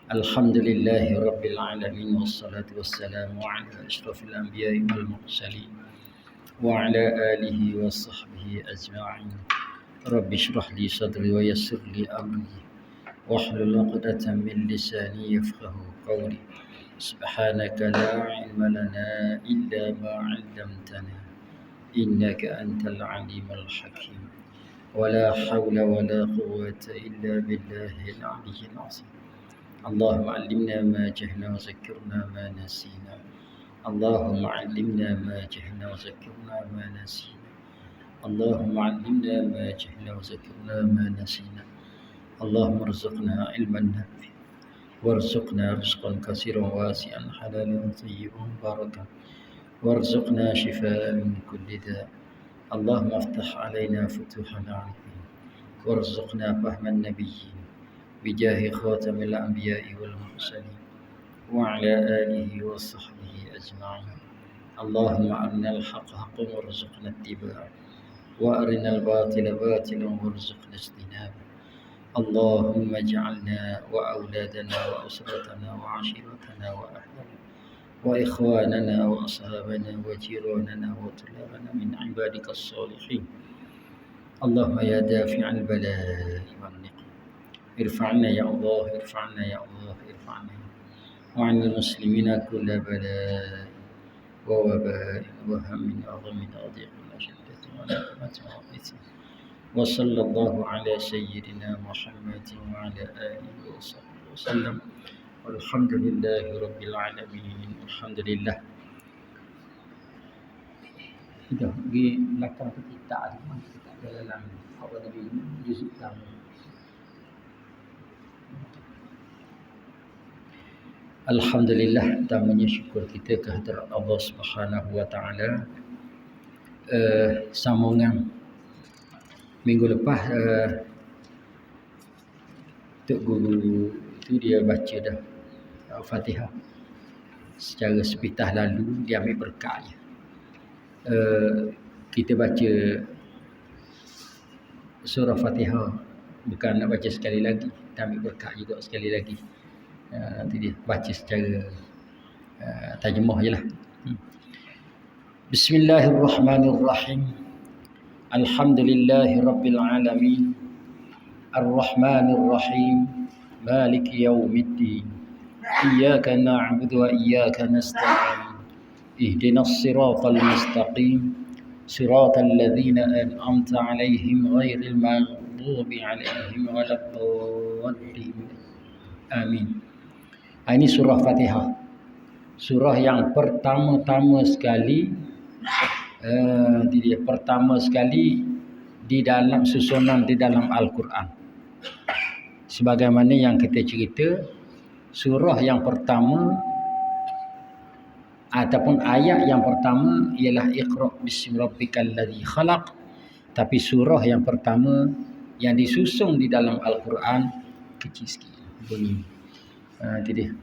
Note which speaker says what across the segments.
Speaker 1: الحمد لله رب العالمين والصلاة والسلام على أشرف الأنبياء والمرسلين وعلى آله وصحبه أجمعين. رب اشرح لي صدري ويسر لي أمري واحلل عقدة من لساني يفقه قولي. سبحانك لا علم لنا إلا ما علمتنا إنك أنت العليم الحكيم. ولا حول ولا قوة إلا بالله العلي العظيم. اللهم علمنا ما جهلنا وذكرنا ما نسينا. اللهم علمنا ما جهلنا وذكرنا ما نسينا. اللهم علمنا ما جهلنا وذكرنا ما نسينا. اللهم ارزقنا علما نافعا وارزقنا رزقا كثيرا واسعا حلالا طيبا مباركا وارزقنا شفاء من كل داء. اللهم افتح علينا فتوح العارفين وارزقنا فهم النبيين بجاه خاتم الأنبياء والمرسلين وعلى آله وصحبه أجمعين. اللهم أرنا الحق حقا وارزقنا اتباعه وأرنا الباطل باطلا وارزقنا اجتنابه. اللهم اجعلنا وأولادنا وأسرتنا وعشيرتنا وأهلنا وإخواننا وأصحابنا وجيراننا وطلابنا من عبادك الصالحين. اللهم يا دافع البلاء والنقم ارفعنا يا الله، ارفعنا يا الله، ارفعنا وعن المسلمين كل بلاء ووباء وهم وغم وضيق وشدة ونقمة وغيث. وصلى الله على سيدنا محمد وعلى آله وصحبه وسلم. والحمد لله رب العالمين. الحمد لله. Sudah pergi belakang tu kita dalam apa tadi juz utama. Alhamdulillah, tamanya syukur kita kehadrat Allah Subhanahu wa taala. Sambungan minggu lepas Tok Guru itu dia baca dah Al-Fatihah secara sepitah, lalu dia ambil berkat je. Kita baca surah Fatihah, bukan nak baca sekali lagi, kita ambil berkat juga sekali lagi. Nanti dia baca secara terjemah je lah. Bismillahirrahmanirrahim. Alhamdulillahi rabbil alamin. Ar-Rahmanir-Rahim. Maliki yaumiddin. Iyyaka na'budu wa iyyaka nasta'in. Ihdinas siratal mustaqim. Siratal ladzina an'amta 'alaihim ghairil maghdubi 'alaihim waladdallin. Amin. Ini surah Fatihah. Surah yang pertama-tama sekali di dalam susunan di dalam Al-Quran. Sebagaimana yang kita cerita, surah yang pertama ataupun ayat yang pertama ialah Iqra bismi rabbikal ladzi khalaq. Tapi surah yang pertama yang disusun di dalam Al-Quran kecil sikit bunyi. Itu dia.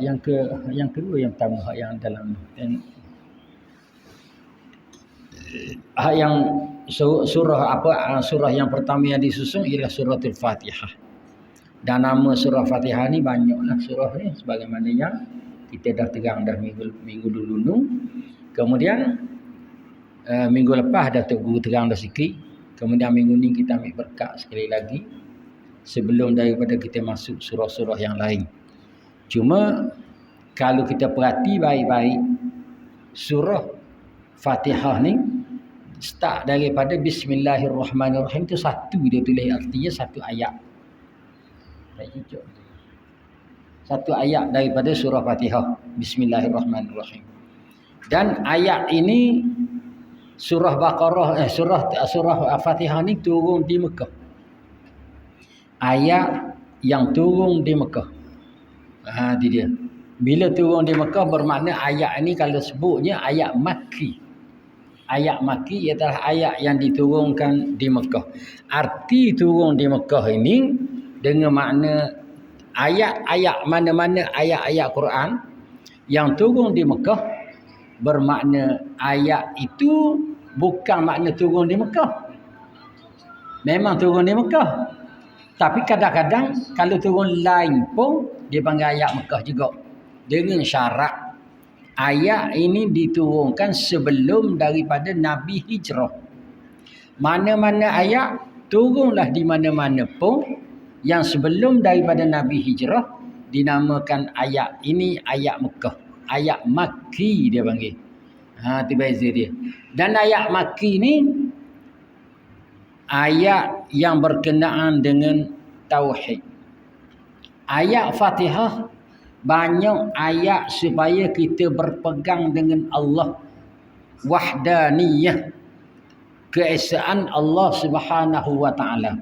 Speaker 1: Yang kedua, yang pertama, hak yang dalam hak yang surah yang pertama yang disusun ialah suratul Fatihah. Dan nama surah Fatihah ni banyaklah surah ni, sebagaimana yang kita dah terang dah minggu dulu. Kemudian minggu lepas dah Tok Guru terang dah sikit. Kemudian minggu ni kita ambil berkat sekali lagi sebelum daripada kita masuk surah-surah yang lain. Cuma kalau kita perhati baik-baik, surah Fatihah ni start daripada Bismillahirrahmanirrahim tu satu, dia tulis artinya satu ayat. Satu ayat daripada surah Fatihah, Bismillahirrahmanirrahim. Dan ayat ini surah Baqarah surah Fatihah ni turun di Mekah. Ayat yang turun di Mekah. Itu dia. Bila turun di Mekah bermakna ayat ini kalau sebutnya ayat Makki. Ayat Makki ialah ayat yang diturunkan di Mekah. Arti turun di Mekah ini dengan makna ayat-ayat mana-mana ayat-ayat Quran yang turun di Mekah, bermakna ayat itu bukan makna turun di Mekah. Memang turun di Mekah. Tapi kadang-kadang kalau turun lain pun dia panggil ayat Mekah juga. Dengan syarat ayat ini diturunkan sebelum daripada Nabi hijrah. Mana-mana ayat turunlah di mana-mana pun yang sebelum daripada Nabi hijrah dinamakan ayat ini ayat Mekah. Ayat Makki dia panggil. Itu beza dia. Dan ayat Makki ni ayat yang berkenaan dengan tauhid. Ayat Fatihah banyak ayat supaya kita berpegang dengan Allah, wahdaniyah, keesaan Allah Subhanahu wa taala.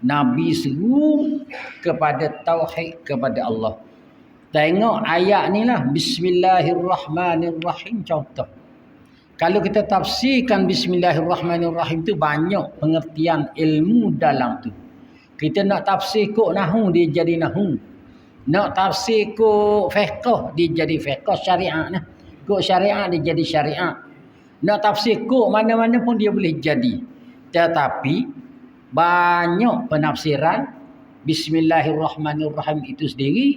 Speaker 1: Nabi seru kepada tauhid kepada Allah. Tengok ayat ni lah, Bismillahirrahmanirrahim contoh. Kalau kita tafsirkan Bismillahirrahmanirrahim tu banyak pengertian ilmu dalam tu. Kita nak tafsir kok nahu dia jadi nahu. Nak tafsir kok fiqh dia jadi fiqh syariat nah. Kok syariat dia jadi syariat. Nak tafsir kok mana-mana pun dia boleh jadi. Tetapi banyak penafsiran Bismillahirrahmanirrahim itu sendiri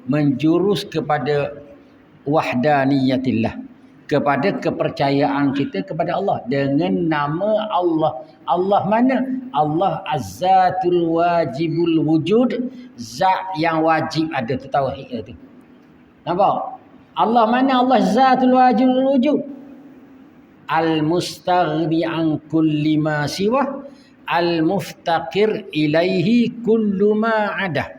Speaker 1: menjurus kepada wahdaniyatillah, kepada kepercayaan kita kepada Allah dengan nama Allah. Allah mana? Allah Az-Zatul Wajibul Wujud, zat yang wajib ada, tu tauhid itu. Nampak? Allah mana? Allah Zatul Wajibul Wujud. Al-Mustaghni an kulli ma siwa, Al-Muftaqir ilaihi kullu ma ada.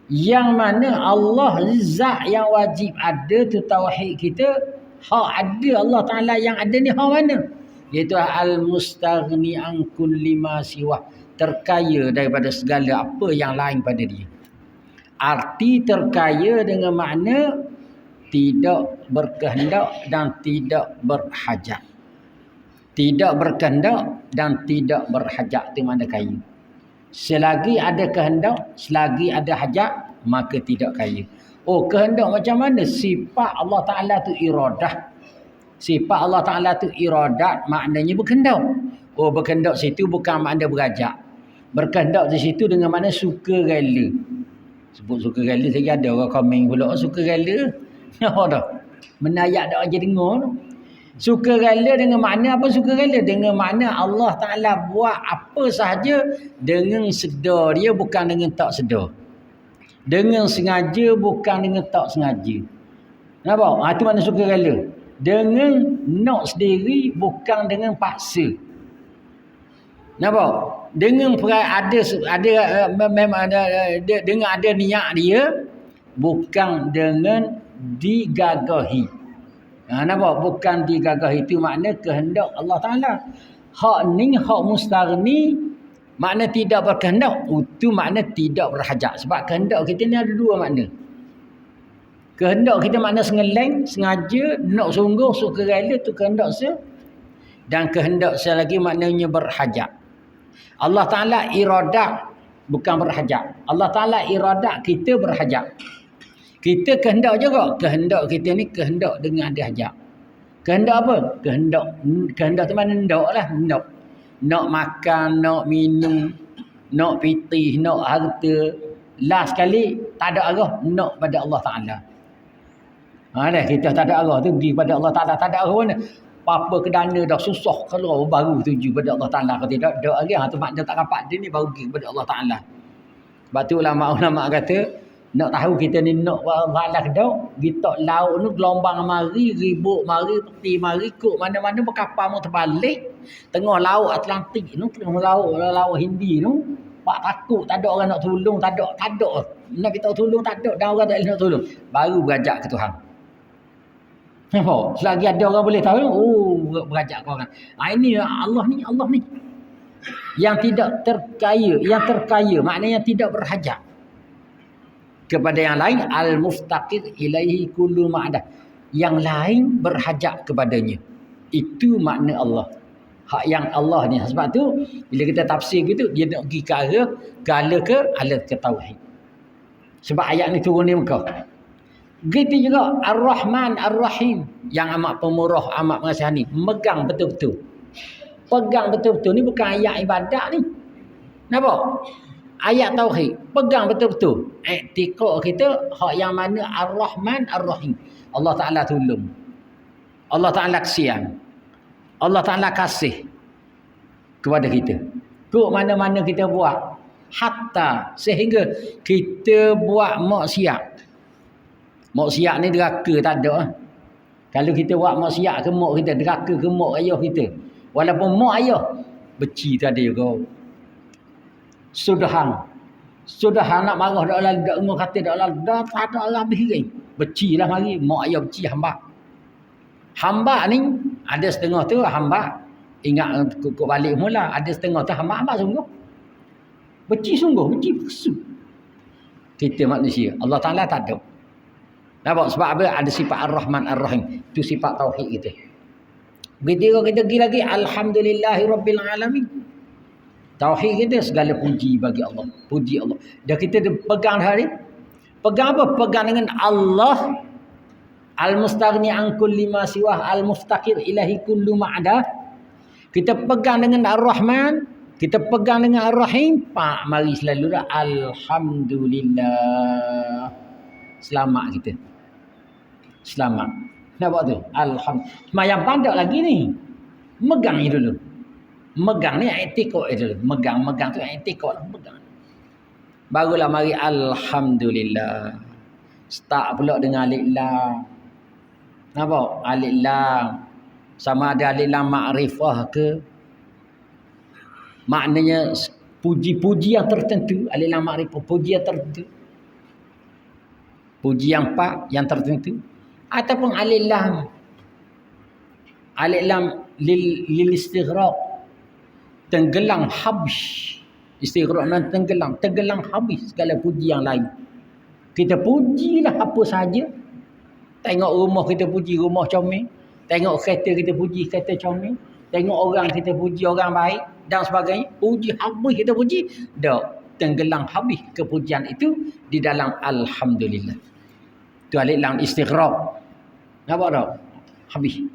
Speaker 1: Yang mana Allah zat yang wajib ada, tu tauhid kita. Hak ada Allah Ta'ala yang ada ni hak mana? Iaitu al-mustaghni an kulli ma siwa, terkaya daripada segala apa yang lain pada dia. Arti terkaya dengan makna tidak berkehendak dan tidak berhajat. Tidak berkehendak dan tidak berhajat, itu makna kaya. Selagi ada kehendak, selagi ada hajat, maka tidak kaya. Oh, kehendak macam mana? Sifat Allah Ta'ala tu iradah. Sifat Allah Ta'ala tu iradat, maknanya berkehendak. Oh, berkehendak situ bukan makna berajak. Berkehendak di situ dengan makna suka rela. Sebut suka rela, saya ada orang komen pula, suka rela. Apa dah? Menayak dah aja dengar. Suka rela dengan makna apa suka rela? Dengan makna Allah Ta'ala buat apa sahaja dengan sedar dia, bukan dengan tak sedar. Dengan sengaja bukan dengan tak sengaja. Nampak? Itu makna suka rela. Dengan nak sendiri bukan dengan paksa. Nampak? Dengan memang dengan ada niat dia, bukan dengan digagahi. Nampak? Bukan digagahi, itu makna kehendak Allah Ta'ala. Hak ni, hak mustaghni, makna tidak berkehendak, itu makna tidak berhajat. Sebab kehendak kita ni ada dua makna. Kehendak kita makna sengeleng, sengaja, nak sungguh, suka rela, tu kehendak saya. Dan kehendak saya lagi maknanya berhajat. Allah Ta'ala iradat, bukan berhajat. Allah Ta'ala iradat, kita berhajat. Kita kehendak juga. Kehendak kita ni kehendak dengan ada hajat. Kehendak apa? Kehendak tu mana? Ndak lah. Nak makan, nak minum, nak pitih, nak harta. Last sekali, tak ada arah, nak pada Allah Ta'ala. Kita tak ada arah tu, pergi pada Allah Ta'ala. Tak ada arah mana? Apa kedana dah susah kalau baru tuju pada Allah Ta'ala. Kalau tidak, ada arah. Tu makna tak rapat dia ni, baru pergi kepada Allah Ta'ala. Sebab tu ulama' kata, nak tahu kita ni nak Allah kedau, kita laut ni gelombang mari, ribut mari, peti mari, kok mana-mana berkapal mau terbalik. Tengah laut Atlantik ni, tengah laut Hindi ni, pak takut, tak ada orang nak tolong, tak ada. Nak kita tolong tak ada, dan orang tak boleh nak tolong. Baru berajak ke Tuhan. Nampak? Selagi ada orang boleh tahu, berajak ke orang. Ini Allah ni. Yang tidak terkaya, maknanya tidak berhajat kepada yang lain. Al-muftaqir ilaihi kullu ma'adah, yang lain berhajat kepadanya. Itu makna Allah. Hak yang Allah ni. Sebab tu bila kita tafsir gitu, dia nak pergi ke arah ke tauhid. Sebab ayat ni turun di Mekah. Begitu juga Ar-Rahman Ar-Rahim, yang amat pemurah, amat mengasihani. Megang betul-betul. Pegang betul-betul ni bukan ayat ibadat ni. Nampak? Ayat tauhid. Pegang betul-betul. I'tiqad kita hak yang mana Ar-Rahman Ar-Rahim. Allah Ta'ala tolong. Allah Ta'ala kesian. Allah Ta'ala kasih kepada kita. Kok mana-mana kita buat. Hatta sehingga kita buat maksiat. Maksiat ni deraka tak ada. Kalau kita buat maksiat ke mak kita, deraka ke mak ayah kita. Walaupun mak ayah, beci tadi juga. Sudah nak marah dak lalu dak ngah kata dak lalu dah tak ada habis lagi. Becilah mari mak ayah beci hamba. Hamba ni ada setengah tu hamba ingat kok balik mula, ada setengah tu hamba sungguh. Beci sungguh, beci pesut. Kita manusia, Allah Taala tak ada. Nampak sebab apa? Ada sifat Ar-Rahman Ar-Rahim. Itu sifat tauhid kita. Begitu kita pergi lagi alhamdulillahirabbil alamin. Tauhid kita segala puji bagi Allah. Puji Allah. Dan kita pegang hari. Pegang apa? Pegang dengan Allah. Al-mustaghni an kulli ma siwah, al-muftaqir ilahi kullu ma'ada. Kita pegang dengan Ar-Rahman, kita pegang dengan Ar-Rahim, pak mari selalu dah alhamdulillah. Selamat kita. Selamat. Nampak tu? Alhamdulillah. Semayang pandai lagi ni. Megang ni dulu. Megang ni i'tiqad dulu. Megang tu i'tiqad lah. Megang. Barulah mari alhamdulillah. Start pula dengan alif lam. Nampak? Alif lam. Sama ada alif lam ma'rifah ke. Maknanya puji-puji yang tertentu. Alif lam ma'rifah. Puji yang tertentu. Puji yang pak, yang tertentu. Ataupun alif lam. Alif lam lil istighraq. Tenggelam habis. Istighraq dan tenggelam. Tenggelam habis segala puji yang lain. Kita pujilah apa saja. Tengok rumah kita puji rumah comel. Tengok kereta kita puji kereta comel. Tengok orang kita puji orang baik dan sebagainya. Puji habis kita puji. Dah tenggelam habis kepujian itu di dalam alhamdulillah. Tu alif lam istighraq. Nampak tak? Habis.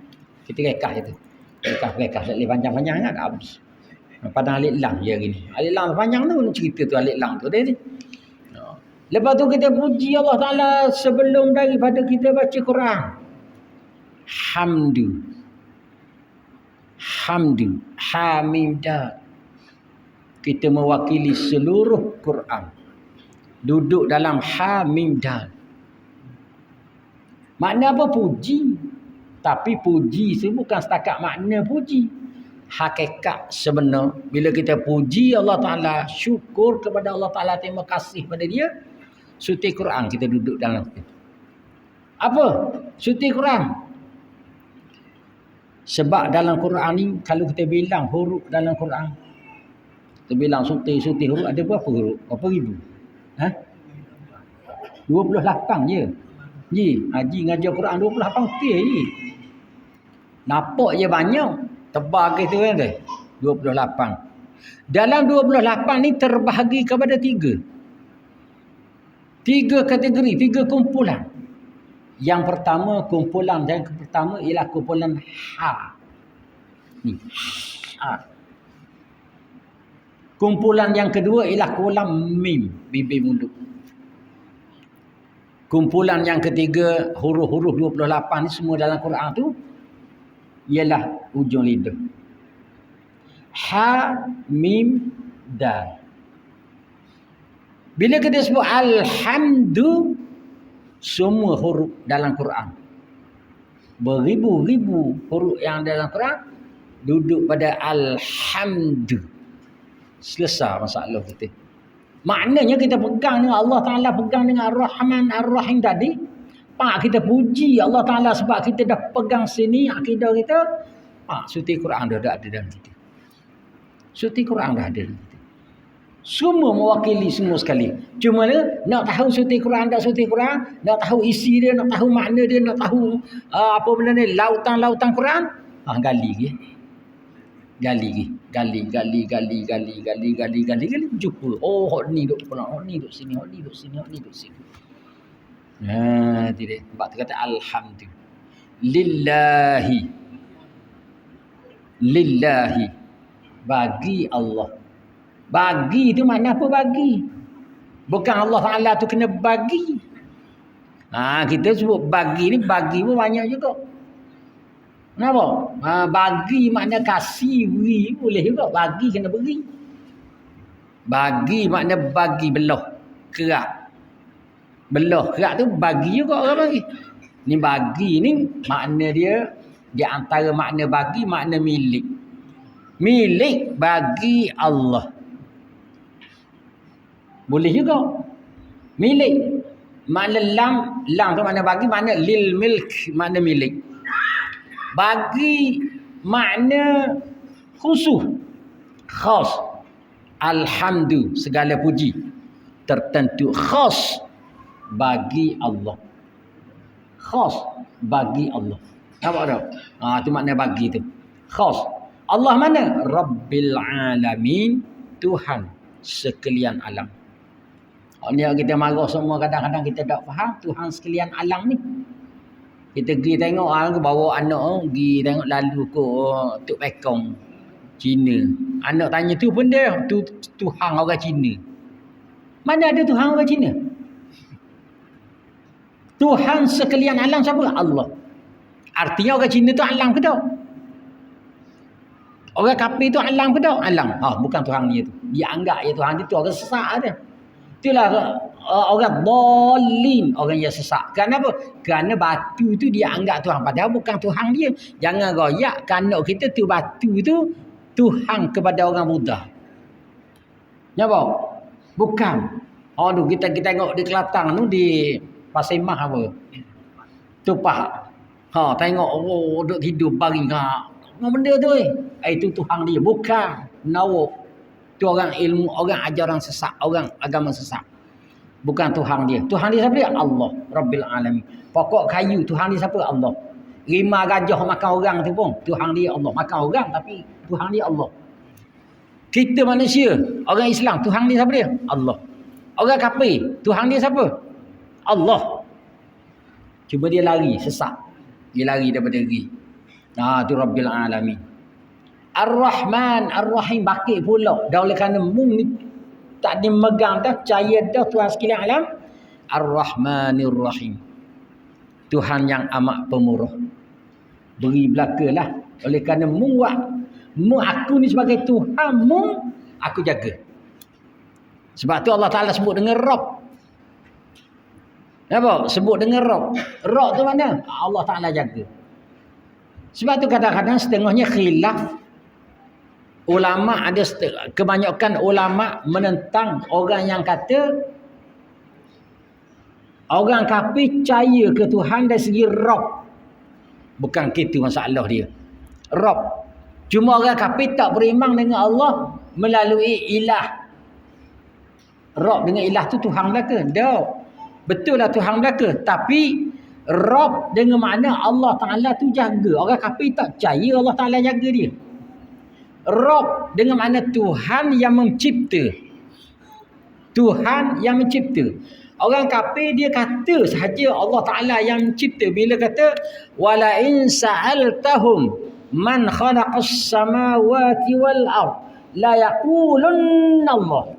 Speaker 1: Kita rekah itu. Rekah alif panjang-panjang kan habis. Pada alif lam je gini. Alif lam panjang tu cerita tu alif lam tu dia ni. Lepas tu kita puji Allah Ta'ala sebelum daripada kita baca Quran. Hamdu. Hamidah. Kita mewakili seluruh Quran. Duduk dalam hamidah. Makna apa? Puji. Tapi puji itu bukan setakat makna puji. Hakikat sebenar. Bila kita puji Allah Ta'ala, syukur kepada Allah Ta'ala, terima kasih pada dia. Suti Quran kita duduk dalam itu. Apa? Suti Quran. Sebab dalam Quran ni, kalau kita bilang huruf dalam Quran, kita bilang suti huruf, ada berapa huruf? Berapa ribu? 28 je. Haji ngajar Quran 28 pih je. Nampak je banyak. Tebal gitu kan dia. 28. Dalam 28 ni terbahagi kepada 3. 3 kategori, 3 kumpulan. Yang pertama, kumpulan yang pertama ialah kumpulan ha. Ni. Ha. Kumpulan yang kedua ialah kumpulan mim, bibir mulut. Kumpulan yang ketiga, huruf-huruf 28 ni semua dalam Quran tu ialah ujung lidah. Ha, mim, dal. Bila kita sebut alhamdu, semua huruf dalam Quran. Beribu-ribu huruf yang dalam Quran duduk pada alhamdu. Selesai masalah kita. Maknanya kita pegang dengan Allah Ta'ala, pegang dengan Ar-Rahman Ar-Rahim tadi. Pak kita puji Allah Ta'ala sebab kita dah pegang sini akidah kita. Pak suti Quran dah ada dalam kita. Suti Quran dah ada dalam kita. Semua mewakili semua sekali. Cuma nak tahu suti Quran tak suti Quran, nak tahu isi dia, nak tahu makna dia, nak tahu apa benda ni, lautan-lautan Quran, gali ke. Gali jumpa. Oh, hok ni duk Quran, hok ni duk sini, hok ni duk sini, hok ni duk sini. Tidak. Sebab tu kata alhamdulillah. Lillahi bagi Allah. Bagi tu makna apa bagi? Bukan Allah Ta'ala tu kena bagi. Kita sebut bagi ni, bagi pun banyak juga. Kenapa? Bagi makna kasih, beri boleh juga. Bagi kena beri. Bagi makna bagi belah, kerak. Belah kerak tu bagi juga orang bagi. Ni bagi ni makna dia di antara makna bagi makna milik. Milik bagi Allah. Boleh juga. Milik. Makna lam tu makna bagi, makna lil milk, makna milik. Bagi makna khusus. Khas. Alhamdulillah, segala puji tertentu khas bagi Allah. Khas bagi Allah. Nampak tak? Tu makna bagi tu. Khas. Allah mana? Rabbil alamin, Tuhan sekalian alam. Ni kita marah semua, kadang-kadang kita tak faham Tuhan sekalian alam ni. Kita pergi tengok bawa anak pergi tengok lalu ke Tok Pekong Cina. Anak tanya tu pun dia Tuhan orang Cina. Mana ada Tuhan orang Cina? Tuhan sekalian alam siapa? Allah. Artinya orang Cina tu alam ke tak? Orang kafir tu alam ke tak? Alam. Bukan Tuhan dia tu. Dia anggap je Tuhan dia tu orang sesak dia. Itulah orang bolin, orang yang sesak. Kenapa? Kerana batu tu dia anggap Tuhan. Padahal bukan Tuhan dia. Jangan royak kerana kita tu batu tu Tuhan kepada orang Buddha. Nampak? Bukan. Kita tengok di Kelantan tu di Pasir Mas apa? Tupak. Tengok duk tidur baring apa benda tu itu Tuhan dia. Bukan. Nawak. Tu orang ilmu, orang ajaran sesat, orang agama sesat. Bukan Tuhan dia. Tuhan dia siapa dia? Allah. Rabbil alamin. Pokok kayu, Tuhan dia siapa? Allah. Rimah gajah makan orang tu pun Tuhan dia Allah. Makan orang tapi Tuhan dia Allah. Kita manusia, orang Islam, Tuhan dia siapa dia? Allah. Orang kafir, Tuhan dia siapa? Allah. Cuba dia lari, sesat. Dia lari daripada diri. Tu Rabbil alamin. Ar-Rahman, Ar-Rahim, bakit pula. Dah oleh kerana mung ni tak dimegang dah, percaya dah Tuhan sekalian alam. Ar-Rahmanir Rahim. Tuhan yang amat pemurah. Beri belakalah. Oleh kerana mung aku ni sebagai Tuhan, mung aku jaga. Sebab tu Allah Ta'ala sebut dengan Rabb. Apa? Sebut dengan Rabb. Rabb tu mana? Allah Ta'ala jaga. Sebab tu kadang-kadang setengahnya khilaf. Ulama ada kebanyakan ulama menentang orang yang kata orang kafir percaya ke Tuhan dari segi Rabb. Bukan gitu masalah dia. Rabb. Cuma orang kafir tak beriman dengan Allah melalui ilah. Rabb dengan ilah tu Tuhan belaka. Tak. Betul lah Tuhan belaka. Tapi Rabb dengan makna Allah Ta'ala tu jaga. Orang kafir tak percaya Allah Ta'ala jaga dia. Rabb dengan makna Tuhan yang mencipta. Tuhan yang mencipta. Orang kafir dia kata sahaja Allah Ta'ala yang mencipta. Bila kata wala in sa'altahum man khalaqas samawati wal ard la yaqulunna Allah.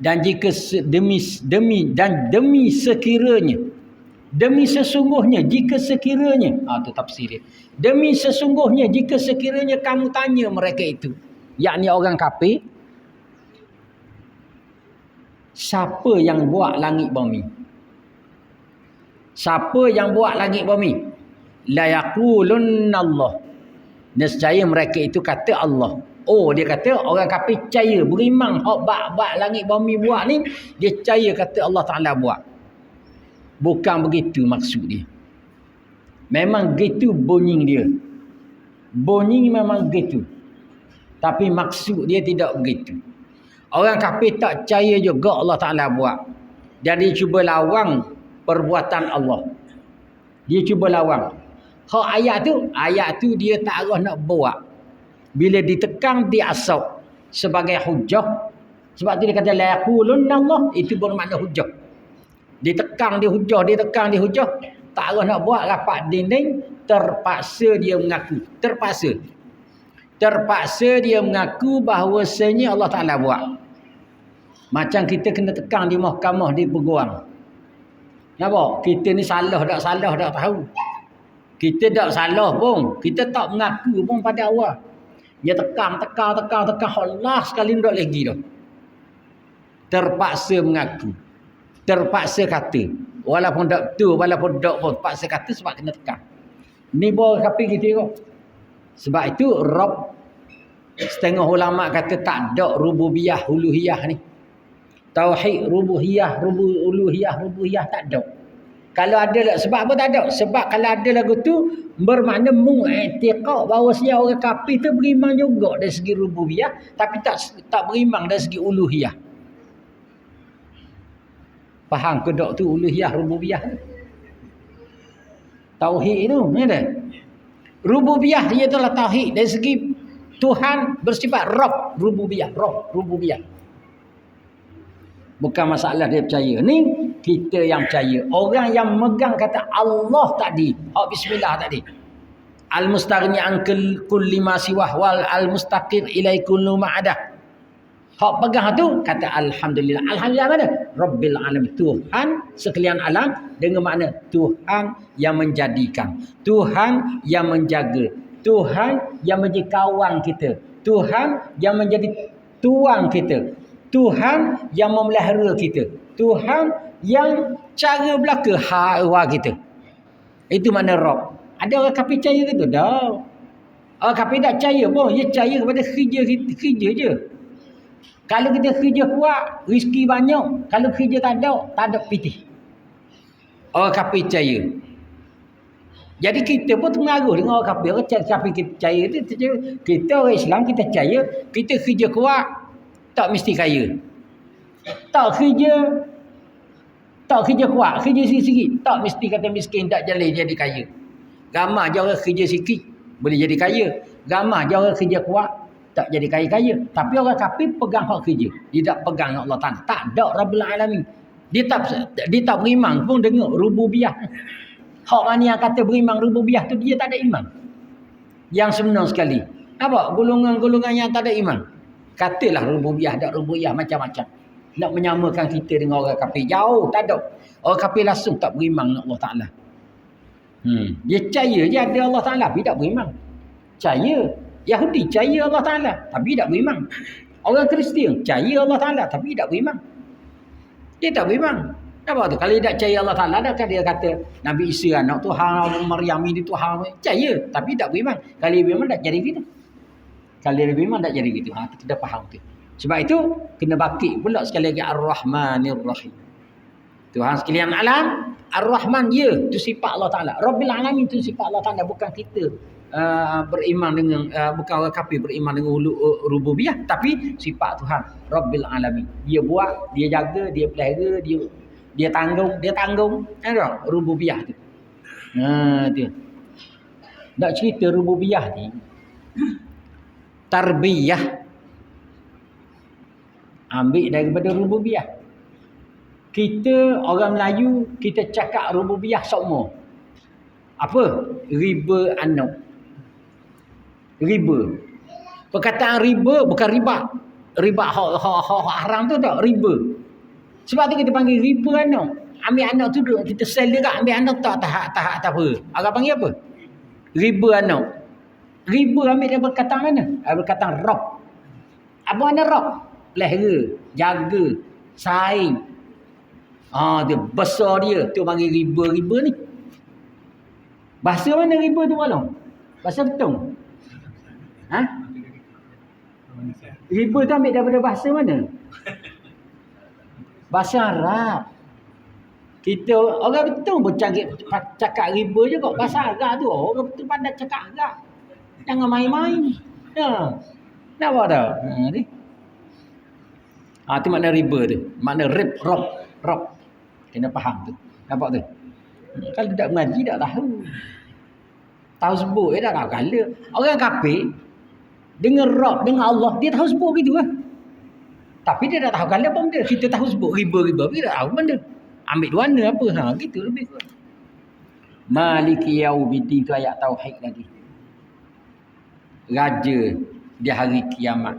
Speaker 1: Dan jika demi sekiranya, demi sesungguhnya, jika sekiranya, tu tafsir dia. Demi sesungguhnya, jika sekiranya kamu tanya mereka itu, yakni orang kafir, siapa yang buat langit bumi? Siapa yang buat langit bumi? La yaqulunna Allah. Nescaya mereka itu kata Allah. Dia kata orang kafir percaya, beriman hak bak langit bumi buat ni, dia percaya kata Allah Ta'ala buat. Bukan begitu maksud dia. Memang gitu bunyi dia. Bunyi memang gitu. Tapi maksud dia tidak begitu. Orang kafir tak percaya juga Allah Ta'ala buat. Dan dia cuba lawang perbuatan Allah. Dia cuba lawang. Ayat tu dia tak arah nak buat. Bila ditekan dia asap sebagai hujah. Sebab tu dia kata la yaqulunna Allah, itu bermakna hujah. Ditekan dia hujah, tak arah nak buat rapat dinding, terpaksa dia mengaku, terpaksa. Terpaksa dia mengaku bahawasanya Allah Ta'ala buat. Macam kita kena tekan di mahkamah, di peguam. Nampak? Kita ni salah tak tahu. Kita tak salah pun. Kita tak mengaku pun pada awal. Dia tekan. Allah sekali tak lagi dah. Terpaksa mengaku. Terpaksa kata. Walaupun tak betul, walaupun tak pun. Terpaksa kata sebab kena tekan. Ni bawa kapi kita tengok. Sebab itu Rabb, setengah ulama kata tak ada rububiyah uluhiyah ni. Tauhid rububiyah uluhiyah tak ada. Kalau ada lah, sebab apa tak ada? Sebab kalau ada lagu tu bermakna mu'tiqad bahawa sia orang kafir tu beriman juga dari segi rububiyah tapi tak beriman dari segi uluhiyah. Faham ke tak tu uluhiyah rububiyah? Tauhid itu, ya tak? Rububiyah dia adalah tauhid dari segi Tuhan bersifat Rabb, rububiyah. Bukan masalah dia percaya. Ni kita yang percaya. Orang yang megang kata Allah tadi, bismillah tadi. Al-mustaghni an kulli ma siwah wal al-mustaqir ilai kullu ma'adah. Hak pegang tu kata alhamdulillah. Alhamdulillah mana? Rabbil alamin. Tuhan sekalian alam dengan makna Tuhan yang menjadikan, Tuhan yang menjaga, Tuhan yang menjadi kawan kita, Tuhan yang menjadi tuan kita, Tuhan yang memelihara kita, Tuhan yang cara belaka hawa kita. Itu makna Rabb. Ada orang kafir percaya ke tu? Dah. Orang kafir tak percaya pun, dia percaya kepada kerja je. Kalau kita kerja kuat, rezeki banyak. Kalau kerja tak ada pitih. Orang kafir percaya. Jadi kita pun pengaruh dengan orang kafir. Orang kafir kita percaya tu, kita orang Islam kita percaya, kita kerja kuat tak mesti kaya. Tak kerja kuat, kerja sikit-sikit tak mesti kata miskin tak jadi kaya. Ramai je orang kerja sikit boleh jadi kaya. Ramai je orang kerja kuat tak jadi kaya-kaya. Tapi orang kafir pegang hak kerja. Dia tak pegang Allah Ta'ala. Tak ada Rabbul Alamin. Dia tak beriman pun dengan rububiyah. Hak mana yang kata beriman rububiyah tu dia tak ada iman. Yang sebenar sekali. Apa? Golongan-golongan yang tak ada iman. Katalah rububiyah, tak rububiyah macam-macam. Nak menyamakan kita dengan orang kafir. Jauh, tak ada. Orang kafir langsung tak beriman dengan Allah Ta'ala. Dia percaya je ada Allah Ta'ala. Tapi tak beriman. Percaya. Yahudi percaya Allah Ta'ala tapi tak beriman. Orang Kristian percaya Allah Ta'ala tapi tak beriman. Dia tak beriman. Apa tu? Kalau dia tak percaya Allah Ta'ala, adakah dia kata Nabi Isa anak Tuhan, Maryam ini Tuhan? Percaya tapi tak beriman. Kalau dia beriman tak jadi gitu. Kalau dia beriman tak jadi gitu. Kita faham tu. Sebab itu kena bakik pula sekali lagi Ar-Rahmanir Rahim. Tuhan sekalian alam, Ar-Rahman dia tu sifat Allah Ta'ala. Rabbil Alamin tu sifat Allah Ta'ala, bukan kita. Beriman dengan bukan orang kafir beriman dengan rububiyah tapi sifat Tuhan Rabbil Alamin. Dia buat, dia jaga, dia pelihara, dia tanggung kan rububiyah tu. Tu. Nak cerita rububiyah ni tarbiyah ambil daripada rububiyah. Kita orang Melayu kita cakap rububiyah semua. Apa? Riba anak. Riba. Perkataan riba bukan riba. Riba haram tu tak, riba. Sebab tu kita panggil riba anak. Ambil anak tu kita sell dia kat, ambil anak tak apa. Agak panggil apa? Riba anak. Riba ambil dia perkataan mana? Perkataan Rabb. Apa mana Rabb? Pelihara, jaga, saing. Dia besar dia, tu panggil riba ni. Bahasa mana riba tu malam? Bahasa betul. Riba tu ambil daripada bahasa mana? Bahasa Arab. Kita orang betul pun cakap riba je kok. Bahasa Arab tu orang betul pandai cakap Arab. Jangan main-main. Nampak tak? Ni. Tu makna riba tu. Makna Rob. Kena faham tu. Nampak tu? Kalau tak mengaji tak tahu. Tahu sebut tak tahu kala. Orang kafir dengan Rabb, dengan Allah, dia tahu sebut gitu lah. Tapi dia tak tahu kala apa benda. Kita tahu sebut riba, kita tak tahu benda. Ambil duana apa? Gitu lebih kurang. Maliki yaumiddin tu ayat tauhid lagi. raja di hari kiamat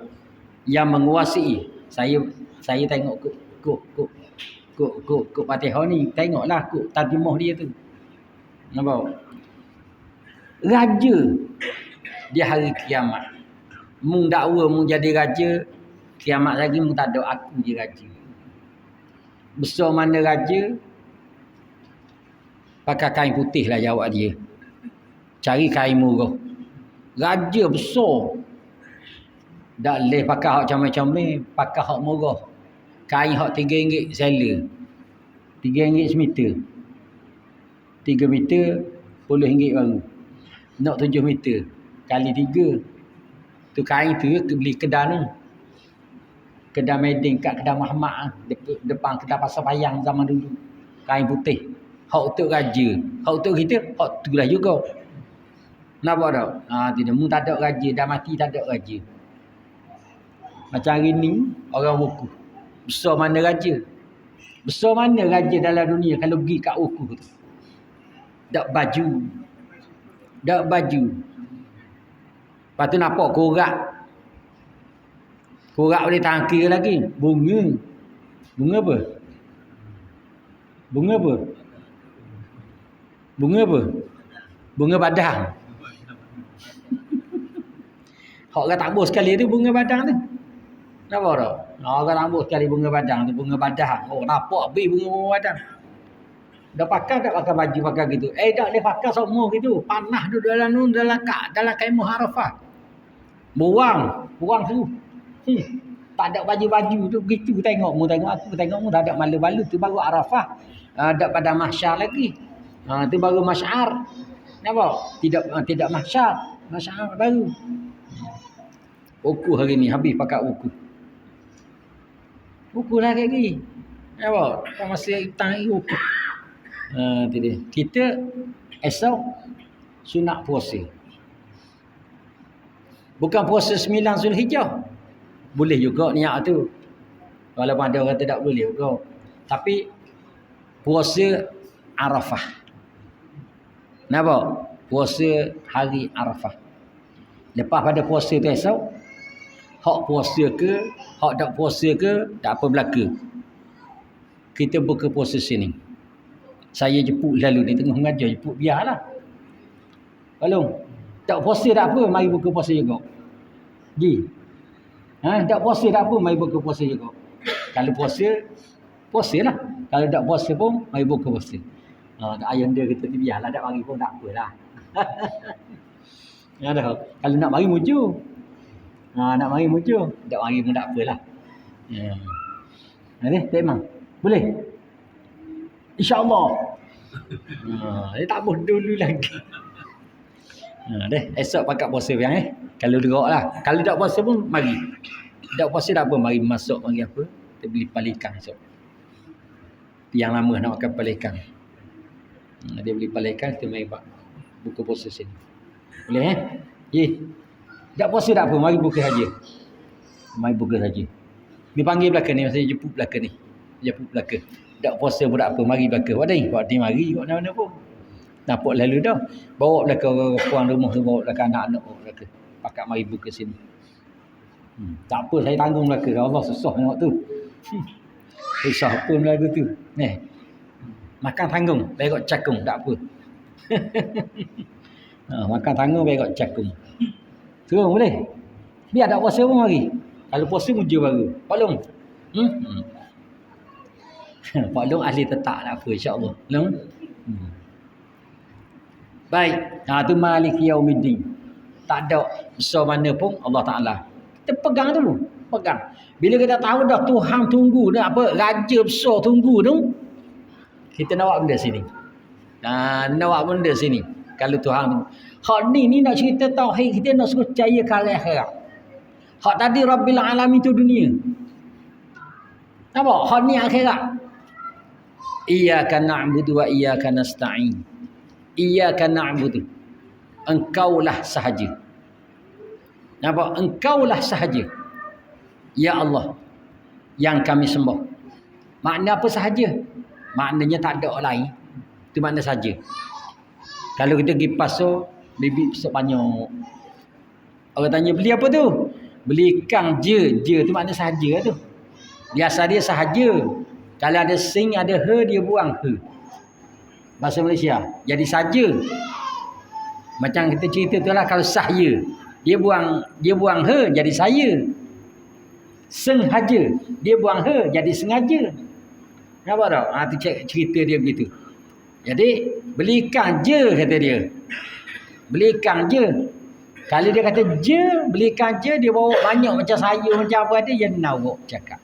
Speaker 1: yang menguasai. Saya tengok kok Fatihah ni, tengoklah kok terjemah dia tu. Nampak? Raja di hari kiamat. Mung dakwa mung jadi raja, kiamat lagi mung tak ada aku je raja. Besar mana raja? Pakai kain putih lah jawab dia. Cari kain murah. Raja besar. Tak boleh pakai hak comel-comel, pakai hak murah. Kain hak RM3 seller. RM3 semeter. 3 meter RM10 baru. Nak 7 meter kali 3. Tu kain tu beli kedai ni. Kedai Meding kat kedai Muhammad depan kedai Pasar Payang zaman dulu. Kain putih. Hak untuk raja. Hak untuk kita, hak tu lah juga. Nampak tak? Tidak. Mu tak ada raja. Dah mati tak ada raja. Macam hari ni, orang wuku. Besar mana raja? Besar mana raja dalam dunia kalau pergi kat wuku tu? Tak baju. Tak baju. Lepas tu nampak korak. Korak boleh tahan kira lagi. Bunga. Bunga apa? Bunga apa? Bunga apa? Bunga badang. Hak orang tak bos sekali tu bunga badang tu. Nampak tak? Orang tak bos sekali bunga badang tu. Bunga badang. Oh nampak habis bunga badang. Dah pakai tak pakai baju pakai gitu. Tak boleh pakai semua gitu. Panah tu dalam kemah Arafah. Buang tu. Tak ada baju-baju tu begitu tengok mu aku tak ada malu-malu tu baru Arafah. Tak pada mahsyar lagi. Tu baru masyar. Nampak? Tidak mahsyar. Masyar baru. Uku hari ni habis pakai uku. Uku lah lagi. Nampak? Masih hutang uku. Kita esok sunat puasa. Bukan puasa 9 Zulhijjah. Boleh juga niat tu. Walaupun ada orang tidak boleh juga. Tapi puasa Arafah. Nampak? Puasa hari Arafah. Lepas pada puasa tu esok, hak puasa ke, hak tak puasa ke, tak apa belaka. Kita buka puasa sini. Saya jemput lalu di tengah mengajar, jemput biarlah. Kalau tak puasa tak apa, mari buka puasa juga. Tak puasa tak apa, mari buka puasa juga. Kalau puasa, puasalah. Kalau tak puasa pun, mari buka puasa. Ayah dia kata, biarlah tak mari pun tak apalah. Kalau nak mari mujur. Nak mari mujur. Tak mari pun tak apalah. Tak memang. Boleh? InsyaAllah. Dia tak boleh dulu lagi. Esok pakat puasa yang Kalau gerak lah. Kalau tak puasa pun mari. Tak puasa tak apa. Mari masuk, mari apa. Kita beli palikan esok. Yang lama nak makan palikan. Dia beli palikan, kita mari buka puasa sini. Boleh tak puasa tak apa. Mari buka saja. Mari buka saja. Dia panggil belakang ni. Maksudnya jemput belakang ni. Jemput belakang. Tak puasa pun tak apa. Mari belakang. Buat ni mari. Buat mana-mana pun. Nampak lalu dah. Bawa belakang orang puan rumah tu. Bawa belakang anak-anak. Bawa belakang. Pakat mari buka sini. Tak apa. Saya tanggung belakang. Allah susah tengok tu. Susah pun lagu tu. Makan tanggung. Berok cakung. Tak apa. Makan tanggung. Berok cakung. Terus boleh. Biar tak puasa pun mari. Kalau puasa mujur baru. Pak Long. Pak Long ahli tetap tak apa insya-Allah. Long. Baik. Tu Maliki Yaumiddin. Tak ada besar mana pun Allah Taala. Kita pegang dulu. Pegang. Bila kita tahu dah Tuhan tunggu dah apa raja besar tunggu tu, kita nak buat benda sini. Nak buat benda sini. Kalau Tuhan hak ni nak cerita tauhid, kita nak suruh percaya ke akhirat. Hak tadi Rabbil Alamin tu dunia. Nampak? Hak ni akhirat. Iyyaka na'budu wa iyyaka nasta'in. Iyyaka na'budu. Engkaulah sahaja. Nampak? Engkaulah sahaja. Ya Allah yang kami sembah. Makna apa sahaja? Maknanya tak ada orang lain. Itu makna sahaja. Kalau kita pergi pasar, bibit besar banyak. Orang tanya beli apa tu? Beli kang je. Je tu makna sahaja tu. Biasa dia sahaja. Kalau ada sing, ada he, dia buang he. Bahasa Malaysia. Jadi saja. Macam kita cerita tu lah kalau saya. Dia buang he, jadi saya. Sengaja. Dia buang he, jadi sengaja. Nampak tak? Tu cerita dia begitu. Jadi, belikan je kata dia. Belikan je. Kalau dia kata je, belikan je, dia bawa banyak macam saya, macam apa ada, dia nawak cakap.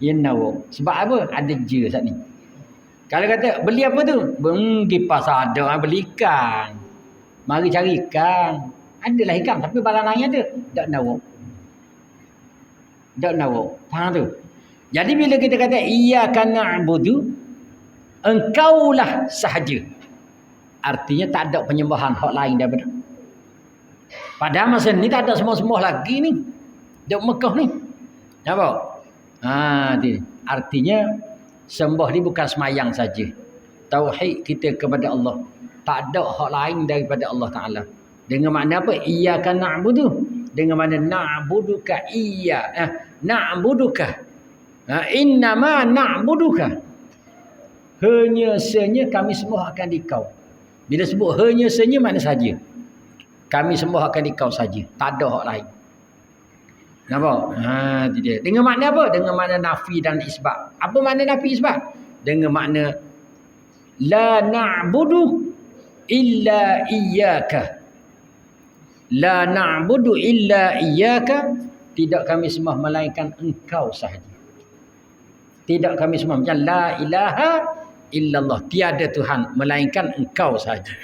Speaker 1: Dia nawak. Sebab apa? Ada je saat ni. Kalau kata, beli apa tu? Di pasar ada, belikan. Mari cari ikan. Adalah ikan, tapi barang lain ada. Tak nawak. Tak nawak. Faham tu? Jadi bila kita kata, iyyaka na'budu, engkaulah sahaja. Artinya tak ada penyembahan hak lain daripada. Padahal masa ni tak ada semua-semua lagi ni. Duk Mekah ni. Nampak? Artinya sembah ni bukan semayang saja. Tauhid kita kepada Allah. Tak ada hak lain daripada Allah Ta'ala. Dengan makna apa? Iyyaka na'budu. Dengan makna na'buduka na'buduka. Innama na'buduka. Hanya senya kami sembah akan dikau. Bila sebut hanya senya makna saja. Kami sembah akan dikau saja. Tak ada hak lain. Nampak? Itu dia. Dengan makna apa? Dengan makna nafi dan isbat. Apa makna nafi isbat? Dengan makna la na'budu illa iyyaka. La na'budu illa iyyaka. Tidak kami sembah melainkan engkau sahaja. Tidak kami sembah macam la ilaha illallah. Tiada Tuhan melainkan engkau sahaja.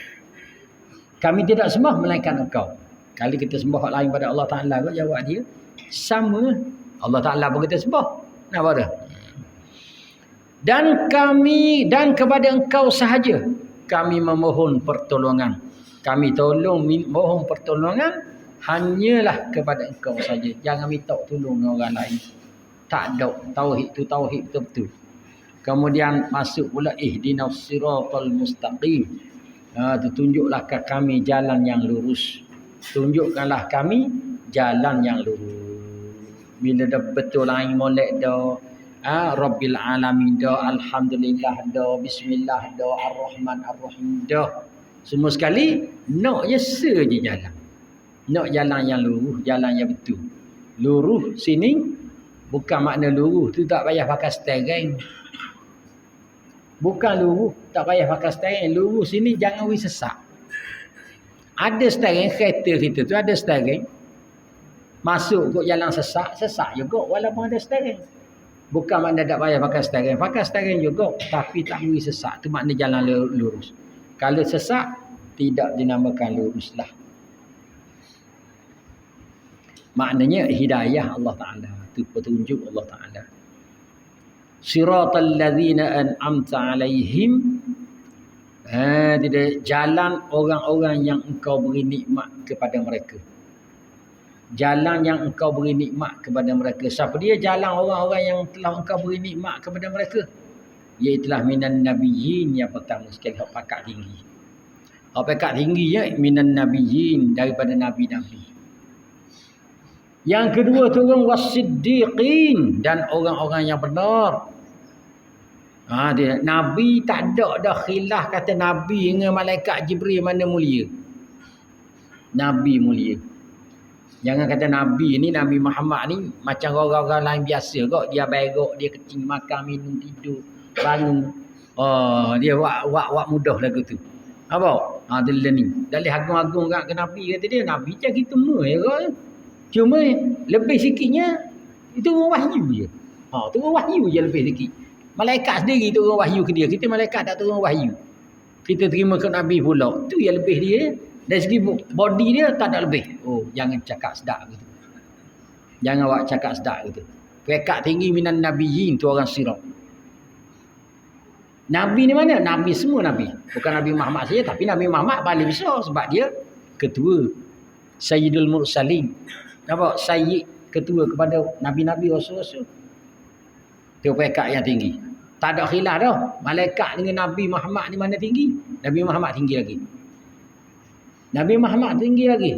Speaker 1: Kami tidak sembah melainkan engkau. Kalau kita sembah hak lain pada Allah Ta'ala, jawab dia sama. Allah Ta'ala pun kita sembah. Nampak tak? Dan kepada engkau sahaja kami memohon pertolongan. Kami mohon pertolongan hanyalah kepada engkau saja. Jangan minta tolong orang lain. Tak ada. Tauhid tu tauhid betul-betul. Kemudian masuk pula ihdinas siratal mustaqim. Tunjuklah ke kami jalan yang lurus. Tunjukkanlah kami jalan yang lurus. Bila dah betul lain molek dah. Rabbil alamin dah. Alhamdulillah dah. Bismillah dah. Ar-Rahman Ar-Rahim dah. Semua sekali nak je saja jalan. Nak jalan yang lurus, jalan yang betul. Lurus sini bukan makna lurus tu tak payah pakai steering. Bukan lurus tak payah pakai steering. Lurus sini jangan sesak. Ada steering kereta kita tu ada steering. Masuk kot jalan sesak juga walaupun ada steering. Bukan makna tak payah pakai steering. Pakai steering juga tapi tak sesak. Tu makna jalan lurus. Kalau sesak tidak dinamakan luruslah. Maknanya hidayah Allah Ta'ala. Itu petunjuk Allah Ta'ala. Siratal ladzina an'amta alaihim. Jalan orang-orang yang engkau beri nikmat kepada mereka. Jalan yang engkau beri nikmat kepada mereka. Siapa dia? Jalan orang-orang yang telah engkau beri nikmat kepada mereka. Iaitulah minan nabiyyin yang pertama sekali. Hak pakat tinggi. Hak pakat tinggi ya, minan nabiyyin daripada nabi-nabi. Yang kedua turun wasiddiqin dan orang-orang yang benar. Nabi tak ada dah khilaf kata Nabi dengan malaikat Jibril mana mulia. Nabi mulia. Jangan kata Nabi ni, Nabi Muhammad ni macam orang-orang lain biasa kok. Dia berok, dia kencing, makan, minum, tidur, bangun. Dia wak mudah lagu tu. Apa? Dia ni. Dalih agung-agung kat Nabi kata dia. Nabi macam kita semua ya kok. Cuma lebih sikitnya itu wahyu je. Turun wahyu je lebih sikit. Malaikat sendiri turun wahyu ke dia. Kita malaikat tak turun wahyu. Kita terima ke Nabi pula. Itu yang lebih dia. Dari segi body dia tak ada lebih. Jangan cakap sedap gitu. Jangan awak cakap sedap gitu. Pekat tinggi minan nabiyyin tu orang sirat. Nabi ni mana? Nabi semua Nabi. Bukan Nabi Muhammad saja tapi Nabi Muhammad paling besar sebab dia ketua. Sayyidul Mursalin. Nampak? Sayyid ketua kepada Nabi-Nabi Rasul-Rasul. Itu pekat yang tinggi. Tak ada khilaf dah. Malaikat dengan Nabi Muhammad ni mana tinggi? Nabi Muhammad tinggi lagi. Nabi Muhammad tinggi lagi.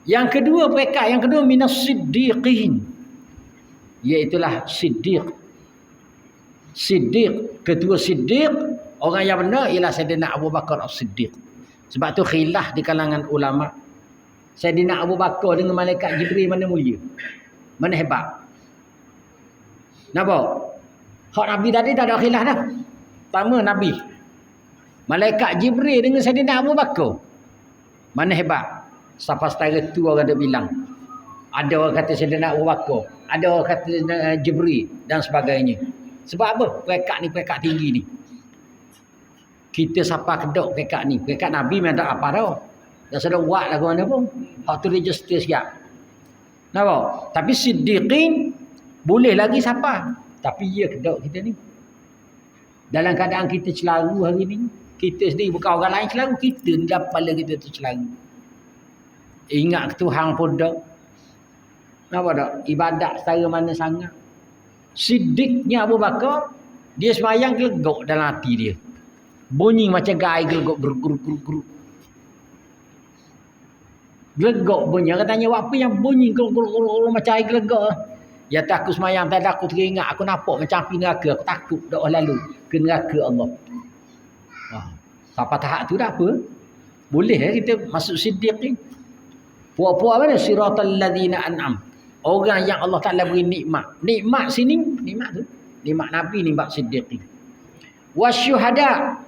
Speaker 1: Yang kedua peringkat yang kedua minas siddiqin. Iaitulah siddiq. Siddiq, ketua siddiq, orang yang benar ialah Sayyidina Abu Bakar As-Siddiq. Sebab tu khilaf di kalangan ulama. Sayyidina Abu Bakar dengan malaikat Jibril mana mulia? Mana hebat? Napa? Hak Nabi tadi tak ada khilaf dah. Pertama Nabi. Malaikat Jibril dengan Sayyidina Abu Bakar. Mana hebat? Siapa setara tu orang ada bilang. Ada orang kata Sayyidina Abu Bakar, ada orang kata Jibril dan sebagainya. Sebab apa? Peringkat ni peringkat tinggi ni. Kita siapa kedok peringkat ni? Peringkat Nabi memang tak apa dah. Dah sudah buat lagu mana pun. Hak tu register siap. Nampak? Tapi siddiqin boleh lagi siapa? Tapi ia kedok kita ni. Dalam keadaan kita celaru hari ni, kita sendiri bukan orang lain celaru, kita ni dalam kepala kita tu celaru. Ingat ke Tuhan pun dak. Nampak tak? Ibadat setara mana sangat. Siddiqnya Abu Bakar, dia sembahyang gelegok dalam hati dia. Bunyi macam gai gelegok geruk. Gelegok bunyi. Orang tanya apa yang bunyi geruk macam air gelegok. Ya tak aku sembahyang tak ada aku teringat aku nampak macam api neraka, aku takut dak lalu ke neraka Allah. Siapa tahap tu dah apa? Boleh kita masuk siddiq ni. Puak-puak mana? Siratal ladzina an'am. Orang yang Allah Ta'ala beri nikmat. Nikmat sini, nikmat tu. Nikmat Nabi, nikmat siddiqin. Wasyuhada.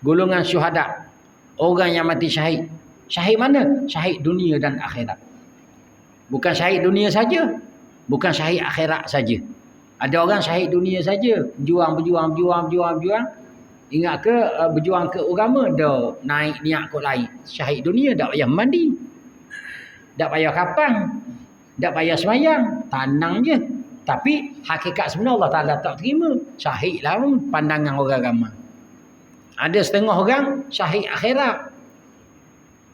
Speaker 1: Golongan syuhada. Orang yang mati syahid. Syahid mana? Syahid dunia dan akhirat. Bukan syahid dunia saja. Bukan syahid akhirat saja. Ada orang syahid dunia saja. Berjuang. Ingat ke berjuang ke agama? Dah naik niat kot lain. Syahid dunia tak payah mandi. Tak payah kapang. Tak payah semayang. Tanang je. Tapi hakikat sebenar Allah Ta'ala tak terima. Syahid lah pandangan orang agama. Ada setengah orang syahid akhirat.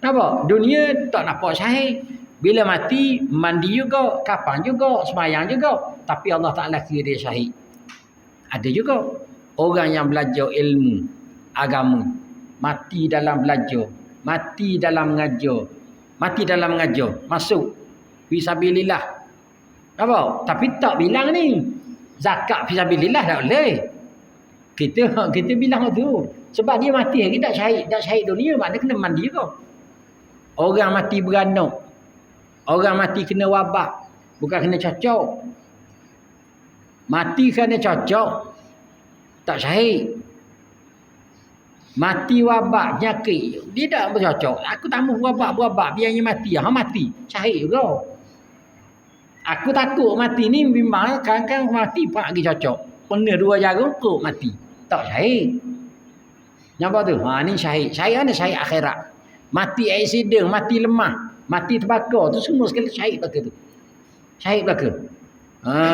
Speaker 1: Nampak? Dunia tak nampak syahid. Bila mati, mandi juga, kapang juga, semayang juga. Tapi Allah Ta'ala kira dia syahid. Ada juga orang yang belajar ilmu agama. Mati dalam belajar. Mati dalam mengajar. Masuk. Fisabilillah. Apa? Tapi tak bilang ni. Zakat fisabilillah tak boleh. Kita bilang tu. Sebab dia mati lagi tak syahid dunia. Maknanya kena mandi juga. Orang mati beranak. Orang mati kena wabak. Bukan kena cocok. Mati kena cocok. Tak syahid. Mati wabak penyakit. Dia tak bercocok. Aku tak mahu wabak. Biarnya mati. Mati. Syahid juga. Aku takut mati ni memang kadang-kadang mati pun lagi cocok. Pernah 2 jarum kok mati. Tak syahid. Nampak tu? Ni syahid. Syahid mana? Syahid akhirat. Mati accident, mati lemah, mati terbakar. Tu semua sekali syahid belaka tu. Syahid belaka.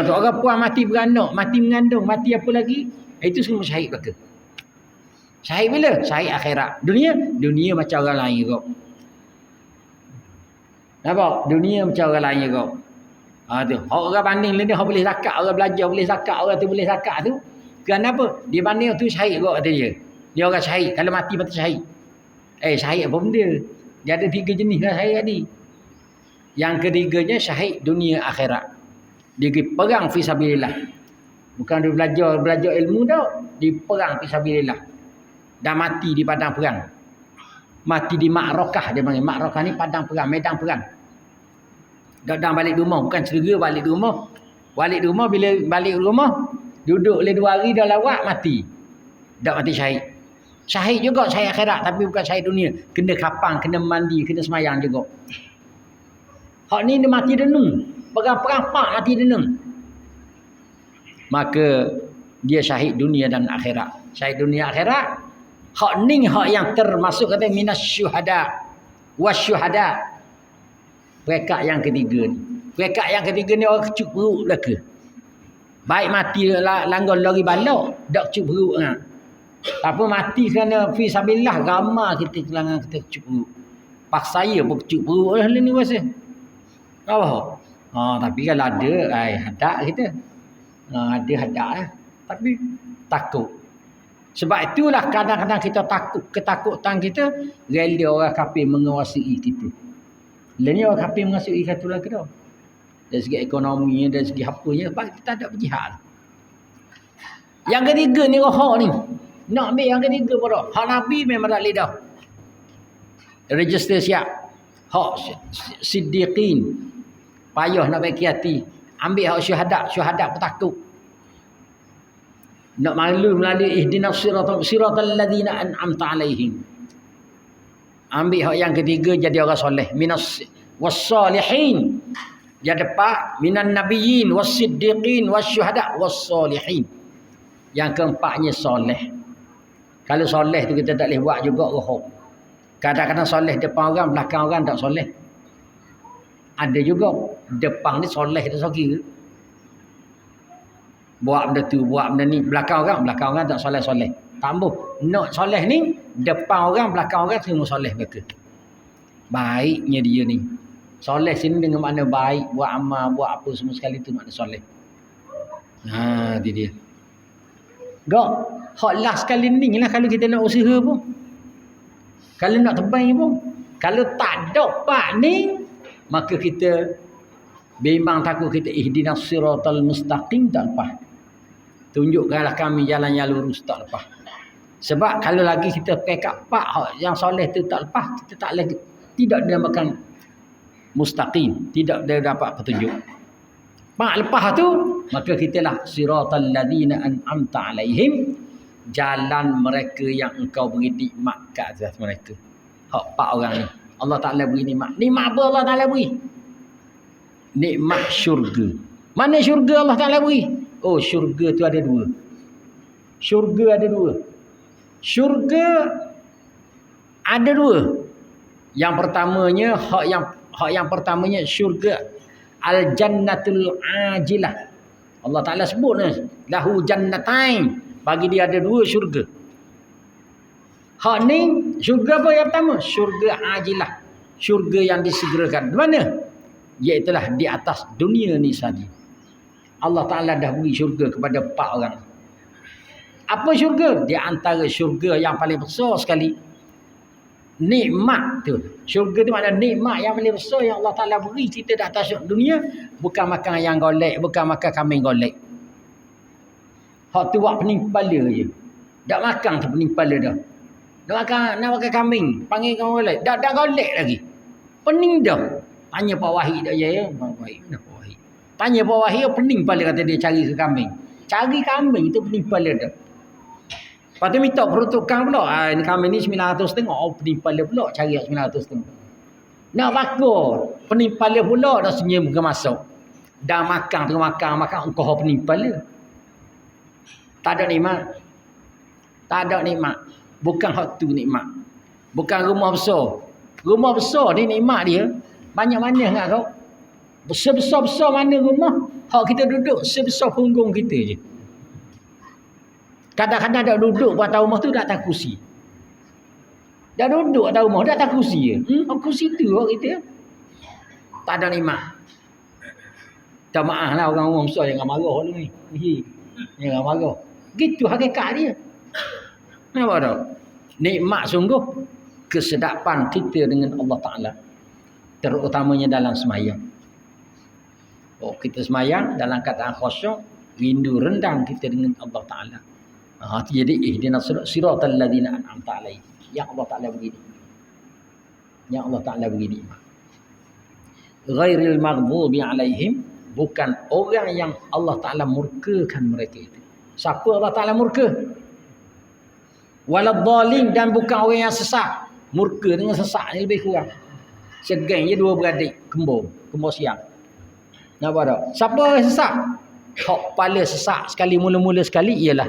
Speaker 1: Tu orang puan mati beranak, mati mengandung, mati apa lagi? Itu semua syahid belaka. Syahid bila? Syahid akhirat. Dunia macam orang lain juga. Nampak? Dunia macam orang lain juga. Tu. Orang banding ni dia boleh zakat, orang belajar boleh zakat, orang tu boleh zakat tu. Kenapa? Dia banding tu syahid juga kata dia. Dia orang syahid. Kalau mati syahid. Syahid apa benda? Dia ada 3 jenis lah syahid tadi. Yang ketiganya syahid dunia akhirat. Dia pergi perang fisabilillah. Bukan dia belajar ilmu dah. Dia perang fisabilillah. Dan mati di padang perang. Mati di ma'rakah dia panggil. Ma'rakah ni padang perang, medan perang. Datang balik rumah, bukan cedera balik rumah. Balik rumah, bila balik rumah, duduk le 2 hari dah lawak mati. Tak mati syahid. Syahid juga syahid akhirat tapi bukan syahid dunia. Kena kapang, kena mandi, kena semayang juga. Hak ni dia mati denung. Perang-perang pak mati denung. Maka dia syahid dunia dan akhirat. Syahid dunia akhirat. Hak ni hak yang termasuk kata minas syuhada. Wasyuhada. Peringkat yang ketiga ni. Peringkat yang ketiga ni orang kecup perut belaka. Baik mati langgar lari balak, dak kecup perut kan. Apa mati kerana fisabilillah ramai kita kelangan kita kecup perut. Pak saya pun kecup perut lah ni rasa. Apa? Tapi kalau ada hadak kita. Ada hadak lah. Tapi takut. Sebab itulah kadang-kadang kita takut, ketakutan kita rela orang kafir menguasai kita. Lainnya orang kafir menguasai kita lagi dah. Dari segi ekonomi, dari segi apanya, kita tak ada berjihad. Yang ketiga ni rohak ni. Nak ambil yang ketiga pula. Hak Nabi memang tak boleh dah. Register siap. Hak siddiqin. Payah nak baik hati. Ambil hak syuhada. Syuhada pun takut. Nak malu melalui ihdinas siratal ladzina an'amta alaihim. Ambil hak yang ketiga jadi orang soleh. Minas wassalihin. Yang depan minan nabiyyin wassiddiqin wasyuhada wassalihin. Yang keempatnya soleh. Kalau soleh tu kita tak boleh buat juga rohok. Kadang-kadang soleh depan orang, belakang orang tak soleh. Ada juga depan ni soleh tu sakit. Buat benda tu, buat benda ni, belakang orang tak soleh-soleh. Tambah nak soleh ni depan orang, belakang orang semua soleh mereka. Baiknya dia ni. Soleh sini dengan makna baik, buat amal, buat apa semua sekali tu makna soleh. Ha, itu dia. Gak, hak last kali ni lah kalau kita nak usaha pun. Kalau nak terbaik pun. Kalau tak dapat ni, maka kita bimbang takut kita ihdinas siratal mustaqim tak lepas. Tunjukkanlah kami jalan yang lurus tak lepas. Sebab kalau lagi kita pekat pak yang soleh tu tak lepas, kita tak lagi tidak dinamakan mustaqim, tidak dapat petunjuk. Pak lepas tu, maka kitalah siratal ladzina an'amta alaihim, jalan mereka yang engkau beri nikmat ke atas mereka. Hak pak orang ni. Allah Taala beri nikmat. Nikmat apa Allah Taala beri? Nikmat syurga. Mana syurga Allah Taala beri? Oh, syurga tu ada dua. Syurga ada dua. Syurga ada dua. Yang pertamanya hak yang pertamanya syurga al-jannatul ajilah. Allah Taala sebut ni, lahu jannatain. Bagi dia ada dua syurga. Hak ni syurga apa yang pertama? Syurga ajilah. Syurga yang disegerakan. Di mana? Iaitulah di atas dunia ni saja. Allah Ta'ala dah beri syurga kepada 4 orang. Apa syurga? Di antara syurga yang paling besar sekali. Nikmat tu. Syurga tu makna nikmat yang paling besar yang Allah Ta'ala beri kita di atas dunia. Bukan makan ayam golek. Bukan makan kambing golek. Hak tu buat pening kepala je. Tak makan tu pening kepala dah. Nak makan kambing. Panggil kambing golek. Tak golek lagi. Pening dah. Tanya Pak Wahid dah je. Pak Wahid mana Pak Wahid? Tanya Pak Wahid, pening kepala kata dia cari ke kambing. Cari kambing tu pening kepala dah. Lepas tu minta peruntukan pula. Ini kambing ni 900 tengok. Oh, pening kepala pula cari 900 tengok. Nak bakar. Pening kepala pula dah senyum ke masuk. Dah makan, tengah makan. Engkau pening kepala. Tak ada nikmat. Tak ada nikmat. Bukan hak tu nikmat. Bukan rumah besar. Rumah besar ni nikmat dia. Banyak mana enggak kau? Besar-besar mana rumah? Hak kita duduk sebesar punggung kita je. Kadang-kadang dah duduk buat atas rumah tu dah atas kursi. Dah duduk atas rumah dah atas kursi je. Kursi tu hak kita. Tak ada nikmat. Tak maaf lah orang besar jangan marah dulu ni. Jangan marah. Gitu hakikat dia. Nampak tak? Nikmat sungguh kesedapan kita dengan Allah Ta'ala. Terutamanya dalam semayang. Oh, kita semayang dalam keadaan khusyuk, rindu rendang kita dengan Allah Ta'ala. Jadi ihdinas siratal ladzina an'amta alaihim. Yang Allah Ta'ala begini. Yang Allah Ta'ala begini. Ghairil maghdubi alaihim, bukan orang yang Allah Ta'ala murkakan mereka itu. Siapa Allah Ta'ala murka? Waladzalim, dan bukan orang yang sesat. Murka dengan sesat ni lebih kurang. Segeng je 2 beradik kembar siang. Nampak tak? Siapa orang sesat? Hak kepala sesat sekali mula-mula sekali ialah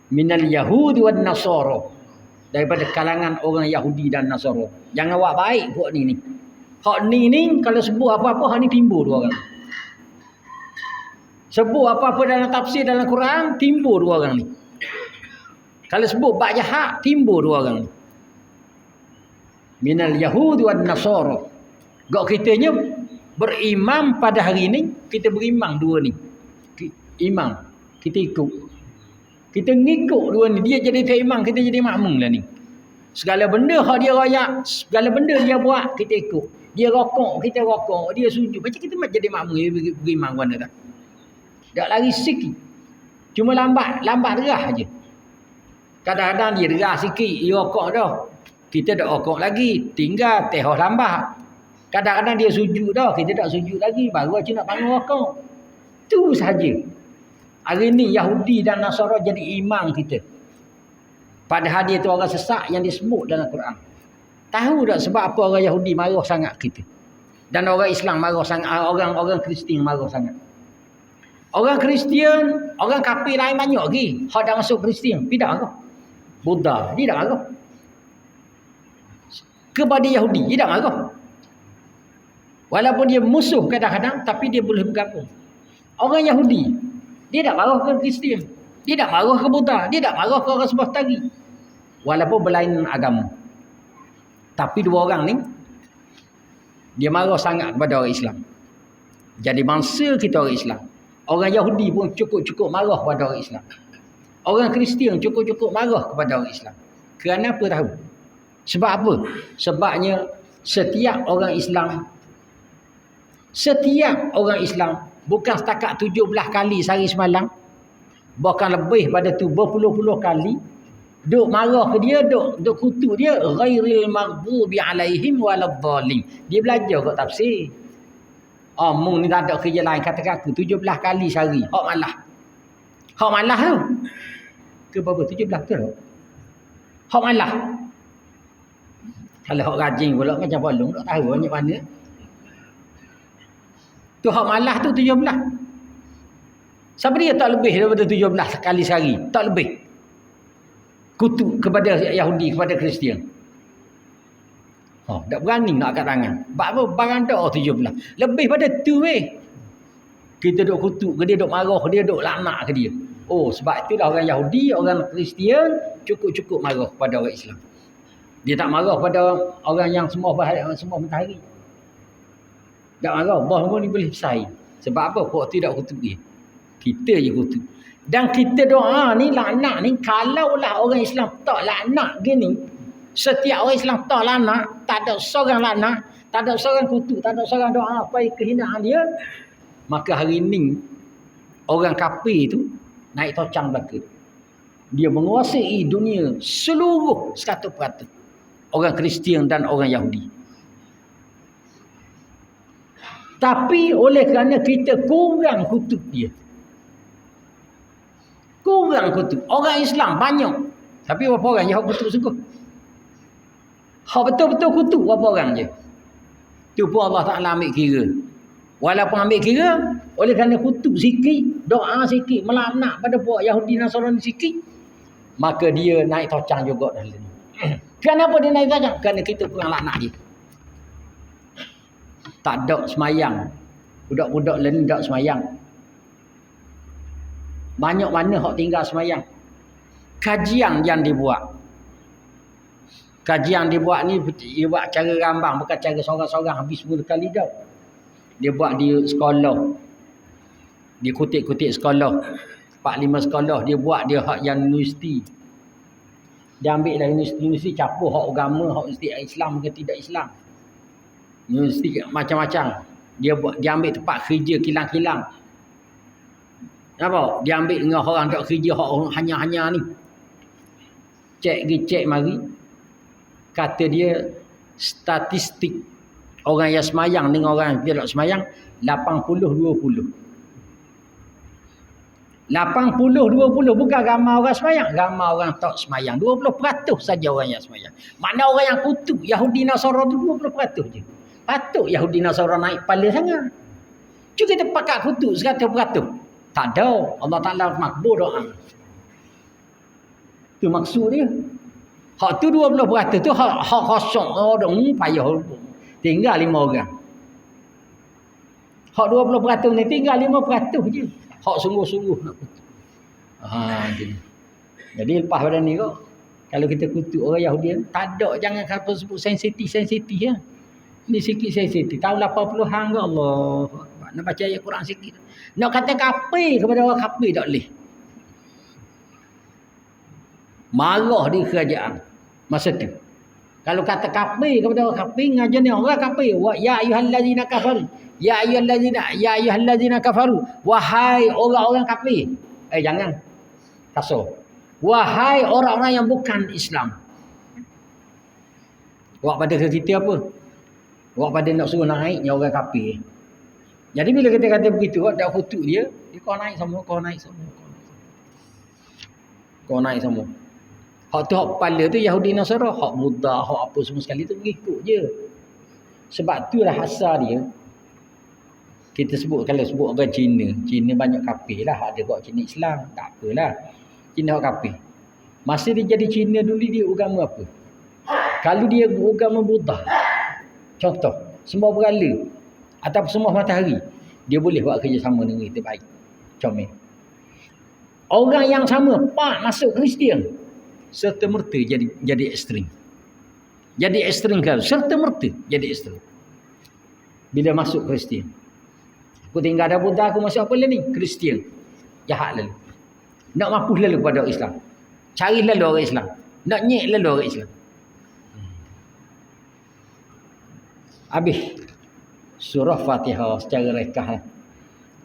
Speaker 1: minal yahudi wan nasara, daripada kalangan orang Yahudi dan Nasara. Jangan buat baik buat ni. Hak ni kalau sebut apa-apa hak ni timbul 2 orang. Sebut apa-apa dalam tafsir dalam Quran timbul 2 orang ni. Kalau sebut bab jahat timbul 2 orang ni. Minal yahudi wan nasara. Gak kitanya berimam pada hari ni, kita berimam 2 ni. Imam kita ikut. Kita ngikut dua ni. Dia jadi imam, kita jadi makmum lah ni. Segala benda hak dia royak, segala benda dia buat, kita ikut. Dia rokok, kita rokok. Dia sujud. Macam kita jadi makmum, dia pergi imam mana tak? Tak lari sikit. Cuma lambat derah aja. Kadang-kadang dia derah sikit, dia rokok dah. Kita tak rokok lagi, tinggal tehos lambat. Kadang-kadang dia sujud dah, kita tak sujud lagi, baru aja nak bangun rokok. Tu saja. Hari ni Yahudi dan Nasara jadi imam kita. Padahal dia tu orang sesat yang disebut dalam Quran. Tahu tak sebab apa orang Yahudi marah sangat kita? Dan orang Islam marah sangat, orang Kristian marah sangat. Orang Kristian, orang kafir lain banyak lagi. Hak dah masuk Kristian, tidak ke? Buddha, tidak ke? Kepada Yahudi, tidak ke? Walaupun dia musuh kadang-kadang, tapi dia boleh bergabung. Orang Yahudi, dia tak marah ke Kristian. Dia tak marah ke Buddha. Dia tak marah ke orang sebelah tadi. Walaupun berlainan agama. Tapi dua orang ni, dia marah sangat kepada orang Islam. Jadi bangsa kita orang Islam. Orang Yahudi pun cukup-cukup marah kepada orang Islam. Orang Kristian cukup-cukup marah kepada orang Islam. Kerana apa tahu? Sebab apa? Sebabnya setiap orang Islam bukan setakat 17 kali sehari semalam, bahkan lebih pada tu berpuluh-puluh kali duk marah ke dia, duk kutuk dia, ghairil maghdubi alaihim waladhdallin. Dia belajar kat tafsir. Mung ni tak ada kerja lain, kata aku 17 kali sehari. Hak malah tu. Ke berapa? 17 ke? Hak malah. Kalau hak rajin pula macam balung, tak tahu banyak mana. Tu hak malah tu 17. Siapa dia tak lebih daripada 17 kali sehari? Tak lebih. Kutuk kepada Yahudi, kepada Kristian. Tak berani nak angkat tangan. Sebab apa? Barang tak 17. Lebih pada tu kita duk kutuk ke dia, duk marah ke dia, duk laknat ke dia. Sebab itulah orang Yahudi, orang Kristian cukup-cukup marah kepada orang Islam. Dia tak marah pada orang yang semua matahari. Tak marah. Bah pun dia boleh bersaing. Sebab apa? Kok tidak kutuk dia. Kita je kutuk. Dan kita doa ni, laknat ni, kalaulah orang Islam tak laknat gini, setiap orang Islam tak laknat, tak ada seorang laknat, tak ada seorang kutuk, tak ada seorang doa apa kehinaan dia, maka hari ni orang kafir tu naik tocang belaka. Dia menguasai dunia seluruh 100%. Orang Kristian dan orang Yahudi. Tapi oleh kerana kita kurang kutuk dia. Kurang kutuk. Orang Islam banyak. Tapi berapa orang je hak kutuk sungguh? Hak betul-betul kutuk berapa orang je? Tu pun Allah Ta'ala ambil kira. Walaupun ambil kira, oleh kerana kutuk sikit, doa sikit, melaknat pada puak Yahudi Nasrani sikit, maka dia naik tocang juga dalam ni. Kenapa dia naik tocang? Kerana kita kurang laknat dia. Tak ada semayang. Budak-budak lain tak semayang. Banyak mana hak tinggal semayang. Kajian yang dibuat. Kajian dibuat ni dia buat cara rambang, bukan cara seorang-seorang habis 10 kali dah. Dia buat di sekolah. Dia kutip-kutip sekolah. 4-5 sekolah dia buat dia hak yang universiti. Dia ambil dari universiti campur hak agama, hak universiti Islam ke tidak Islam. Universiti macam-macam. Dia ambil tempat kerja kilang-kilang. Apa? Dia ambil dengan orang tak kerja hak hanya-hanya ni. Cek mari. Kata dia statistik orang yang semayang dengan orang yang tidak semayang 80-20. 80-20 bukan ramai orang semayang, ramai orang tak semayang. 20% saja orang yang semayang. Mana orang yang kutuk Yahudi Nasara tu 20% je. Patut Yahudi Nasara naik kepala sangat. Cuba kita pakat kutuk 100%. Tak ada. Allah Ta'ala makbul doa. Itu maksud dia. Hak tu 20% tu hak kosong. Payah. Tinggal 5 orang. Hak 20% ni tinggal 5% je. Hak sungguh-sungguh nak kutuk. Jadi lepas pada ni kok, kalau kita kutuk orang Yahudi, tak ada, jangan kata sebut sensitif ya. Ni sikit sensitif. Tahun 80-an ke Allah. Nak baca ayat Quran sikit. Nak kata kafir kepada orang kafir tak boleh. Marah di kerajaan masa tu. Kalau kata kafir kepada orang kafir, ngajar ni orang kafir. Ya ayyuhallazina kafaru. Ya ayyuhallazina kafaru. Wahai orang-orang kafir. Jangan kasar. Wahai orang-orang yang bukan Islam. Awak pada kita apa? Awak pada nak suruh naiknya orang kafir. Jadi bila kita kata begitu, awak tak kutuk dia kau naik semua, kau naik semua. Kau naik semua. Hak tu hak kepala tu Yahudi Nasara, hak Buddha, hak apa semua sekali tu mengikut je. Sebab tu lah asal dia. Kita sebut kalau sebut orang Cina, Cina banyak kafir lah, ada buat Cina Islam, tak apalah. Cina hak kafir. Masa dia jadi Cina dulu dia agama apa? Kalau dia agama Buddha. Contoh, sembah berhala atau sembah matahari, dia boleh buat kerjasama dengan kita baik. Comel. Orang yang sama masuk Kristian, serta merta jadi ekstrim. Jadi ekstrim kan, serta merta jadi ekstrim. Bila masuk Kristian. Aku tinggal ada Buddha, aku masuk apa lalu ni? Kristian. Jahat lalu. Nak mampus lalu pada orang Islam. Cari lalu orang Islam. Nak nyek lalu orang Islam. Habis surah Fatihah secara rekah.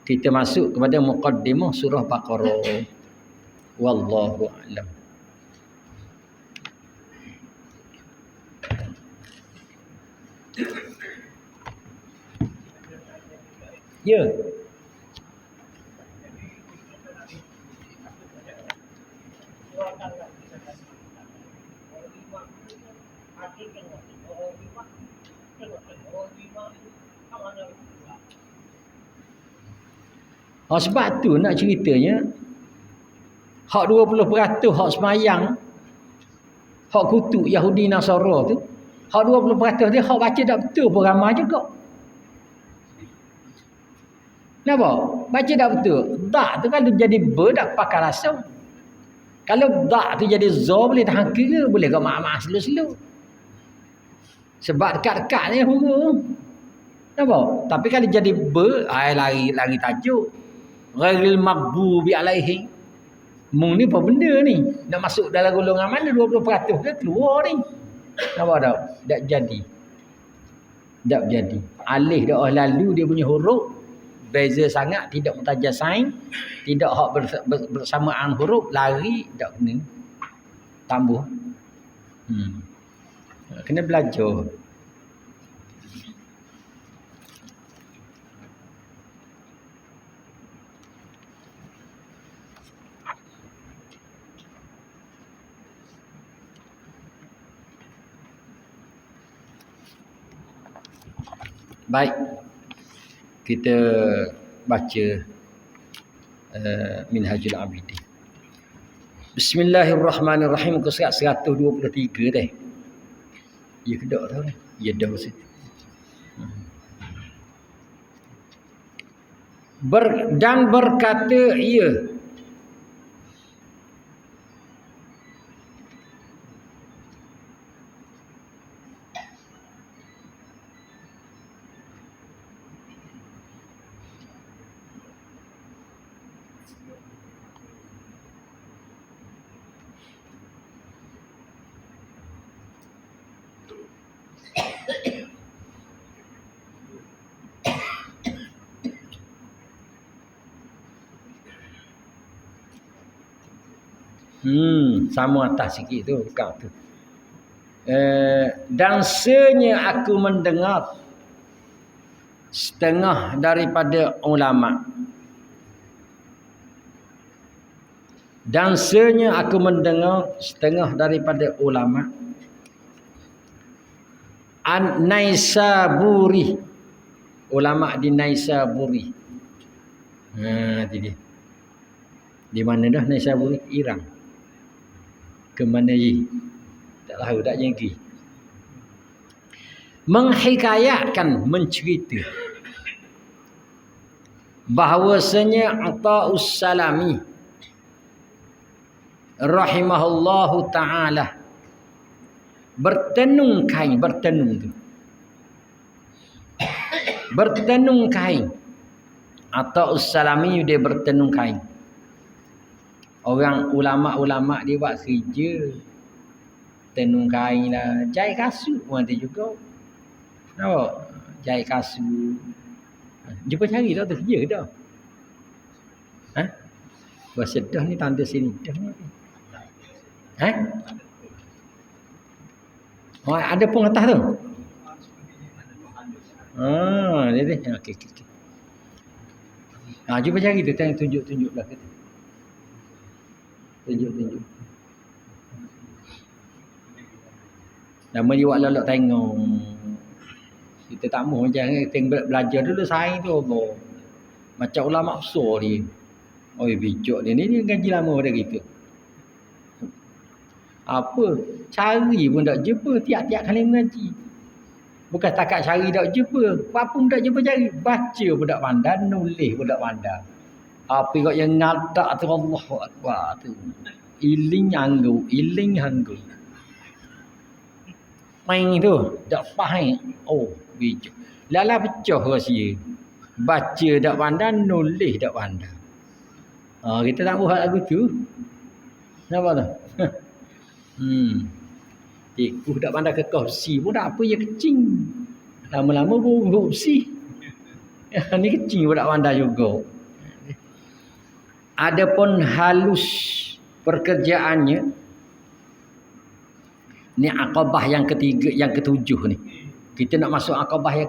Speaker 1: Kita masuk kepada muqaddimah surah Baqarah. Wallahu a'lam. Ya. Sebab tu nak ceritanya hak 20% hak semayang, hak kutuk Yahudi Nasara tu, hak 20% dia hak baca tak betul pun ramai juga. Kenapa? Baca tak betul. Tak tu kalau jadi ber tak pakai rasa. Kalau tak tu jadi za boleh tahan kira, boleh kau mak-mak slow-slow. Sebab dekat-dekat ni huruf. Kenapa? Tapi kalau jadi ber, lari tajuk. Ghairil maghdubi alaihim. Mung ni apa benda ni? Nak masuk dalam golongan mana 20% ke keluar ni? Kenapa tak? Tak jadi. Tak jadi. Alih dah lalu dia punya huruf beza sangat, tidak mutajasain, tidak hak bersamaan huruf, lari tak kena tambah. Kena belajar. Baik, kita baca Minhajul Abidin. Bismillahirrahmanirrahim. Muka surat 123 dah. Ya ke tak tahu. Ya dah situ. Dan berkata ia, sama atas sikit tu bukan tu. Dan senya aku mendengar setengah daripada ulama. Dan senya aku mendengar setengah daripada ulama An-Naisaburi, ulama di Naisaburi. Itu dia. Di mana dah Naisaburi? Iran. Ke mana ye? Tak tahu tak jengki. Menghikayatkan, mencerita bahawasanya Ata'us Salami rahimahullahu ta'ala bertenung kain, bertenung tu. Bertenung kain. Ata'us Salami dia bertenung kain. Orang ulama-ulama dia buat kerja tenung kain lah, jahit kasut pun ada juga. Nampak? Jahit kasut. Jumpa cari dah tu kerja dah. Ha? Bersedah ni tanda sini dah ni. Ha? Oh, ada pun atas tu. Dia. Okey. Jumpa cari tu, tengok tunjuk belakang tu. Tunjuk. Nama dia buat lolok tengok. Kita tak mahu macam tengok belajar dulu sains tu apa. Macam ulama besar dia. Oi bijak dia ni gaji lama dah gitu. Apa? Cari pun tak jumpa tiap-tiap kali mengaji. Bukan takat cari tak jumpa. Apa pun tak jumpa cari. Baca pun tak pandai, nulis pun tak pandai. Apa kau yang ngadak tu Allahu Akbar tu. Iling hanggu. Main tu, tak faham. Oh, bijak. Lala pecah rahsia. Baca tak pandai, nulis tak pandai. Kita tak buat lagu tu. Kenapa tu? Cikgu tak pandai kekau si pun tak apa, ya kecing. Lama-lama pun si. Ni kecing pun tak pandai juga. Adapun halus pekerjaannya, ni akabah yang ketiga, yang ketujuh ni. Kita nak masuk akabah yang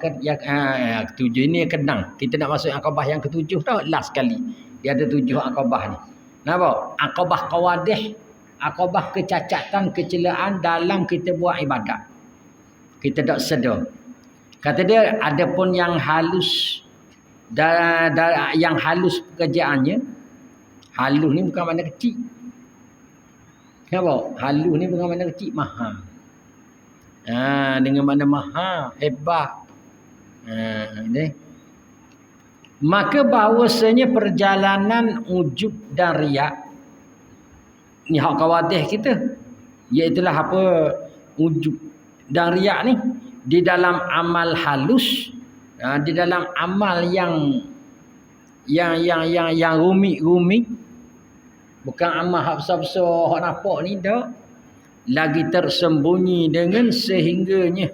Speaker 1: ketujuh ini kenang. Kita nak masuk akabah yang ketujuh dah last sekali. Dia ada 7 akabah ni. Nampak? Akabah qawadih, akabah kecacatan, kecelaan dalam kita buat ibadat. Kita tak sedar. Kata dia adapun yang halus yang halus pekerjaannya. Halus ni bukan makna kecil. Nampak? Halus ni bukan makna kecil, maha. Dengan makna maha, hebat. Ni. Maka bahawasanya perjalanan ujub dan riak ni hak kawadih kita, iaitulah apa ujub dan riak ni di dalam amal halus, di dalam amal yang rumit, bukan amal hak besar-besar hak nampak ni dak, lagi tersembunyi dengan sehingganya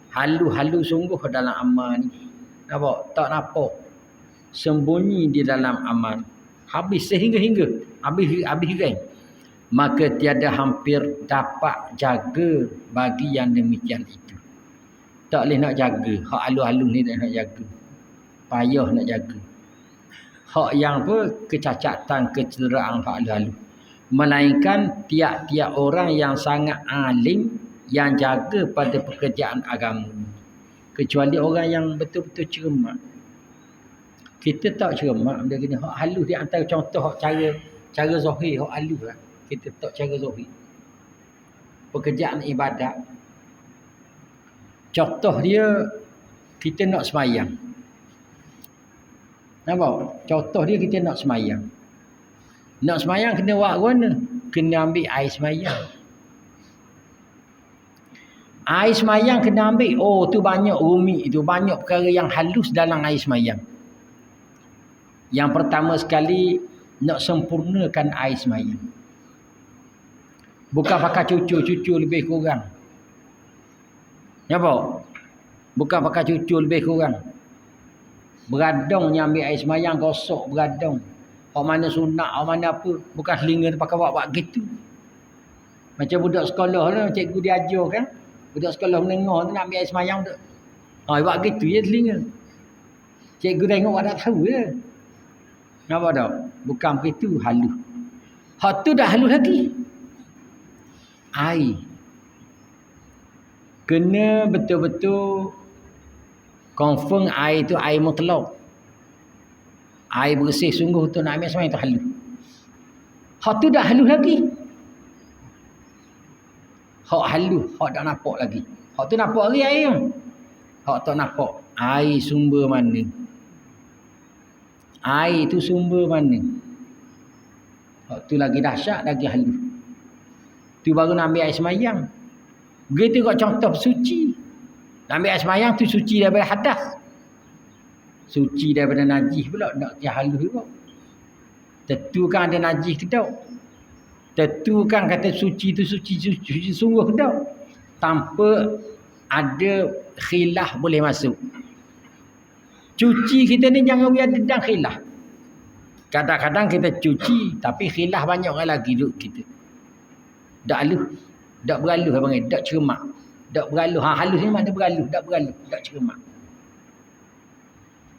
Speaker 1: halu-halu sungguh dalam amal ni. Nampak? Tak nampak. Sembunyi di dalam amal. Habis sehingga-hingga. Habis reng. Maka tiada hampir dapat jaga bagi yang demikian itu. Tak boleh nak jaga. Hak halu-halu ni tak nak jaga. Payah nak jaga. Hak yang apa? Kecacatan, kecederaan hak halu-halu. Melainkan tiap-tiap orang yang sangat alim yang jaga pada pekerjaan agama. Kecuali orang yang betul-betul cermat. Kita tak cermat benda gini. Hak halus di antara contoh hak cara zahir hak halus lah. Kita tak cara zahir. Pekerjaan ibadat. Contoh dia kita nak semayang. Nampak? Contoh dia kita nak semayang. Nak semayang kena buat mana? Kena ambil air semayang. Air semayang kena ambil. Oh tu banyak rumit itu. Banyak perkara yang halus dalam air semayang. Yang pertama sekali nak sempurnakan air semayang. Bukan pakai cucur lebih kurang. Nampak? Bukan pakai cucur lebih kurang. Beradong yang ambil air semayang, gosok beradong. Hak mana sunat, hak mana apa. Bukan selinga pakai buat gitu. Macam budak sekolah lah, cikgu dia ajar kan. Budak sekolah menengah tu nak ambil air semayang tu. Buat gitu je selinga. Cikgu tengok buat tak tahu je. Nampak tak? Bukan begitu, halus. Hak tu dah halus lagi. Air. Kena betul-betul confirm air tu air mutlak. Air bersih sungguh tu nak ambil semayang tu halus. Hak tu dah halus lagi. Hak halus, hak tak nampak lagi. Hak tu nampak lagi air tu. Hak tak nampak. Air sumber mana? Air itu sumber mana? Hak tu lagi dahsyat, lagi halus. Tu baru nak ambil air semayang. Begitu kot contoh suci. Nak ambil air semayang tu suci daripada hadas. Suci daripada najis pula. Nak dia halus juga. Tentukan ada najis ke tak. Tentukan kata suci tu suci sungguh ke tak. Tanpa ada khilaf boleh masuk. Cuci kita ni jangan biar dedang khilaf. Kadang-kadang kita cuci tapi khilaf banyak lagi duduk kita. Tak aluh. Tak beraluh apa panggil. Tak cermak. Tak beraluh. Halus ni mana beraluh. Tak beraluh. Tak cermak.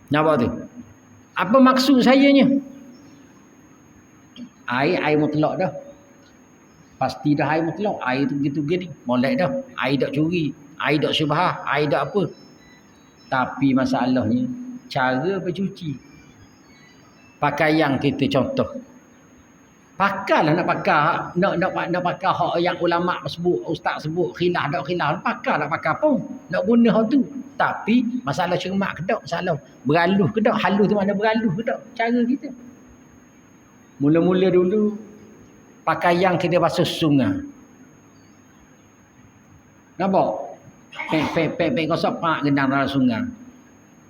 Speaker 1: Nampak tu? Apa maksud sayanya? Air mutlak dah. Pasti dah air mutlak. Air tu begitu gini. Molek dah. Air tak curi. Air tak syubhah. Air tak apa. Tapi masalahnya cara bercuci. Pakaian kita contoh. Pakarlah nak pakar. Nak pakar hak yang ulama sebut, ustaz sebut, khilaf tak khilaf. Pakar nak pakar pun. Nak guna hak tu. Tapi masalah cermak ke tak? Masalah beraluh ke tak? Halus tu mana beraluh ke tak? Cara kita. Mula-mula dulu pakaian kita basuh sungai. Nampak? Pek kosok pak gendang dalam sungai.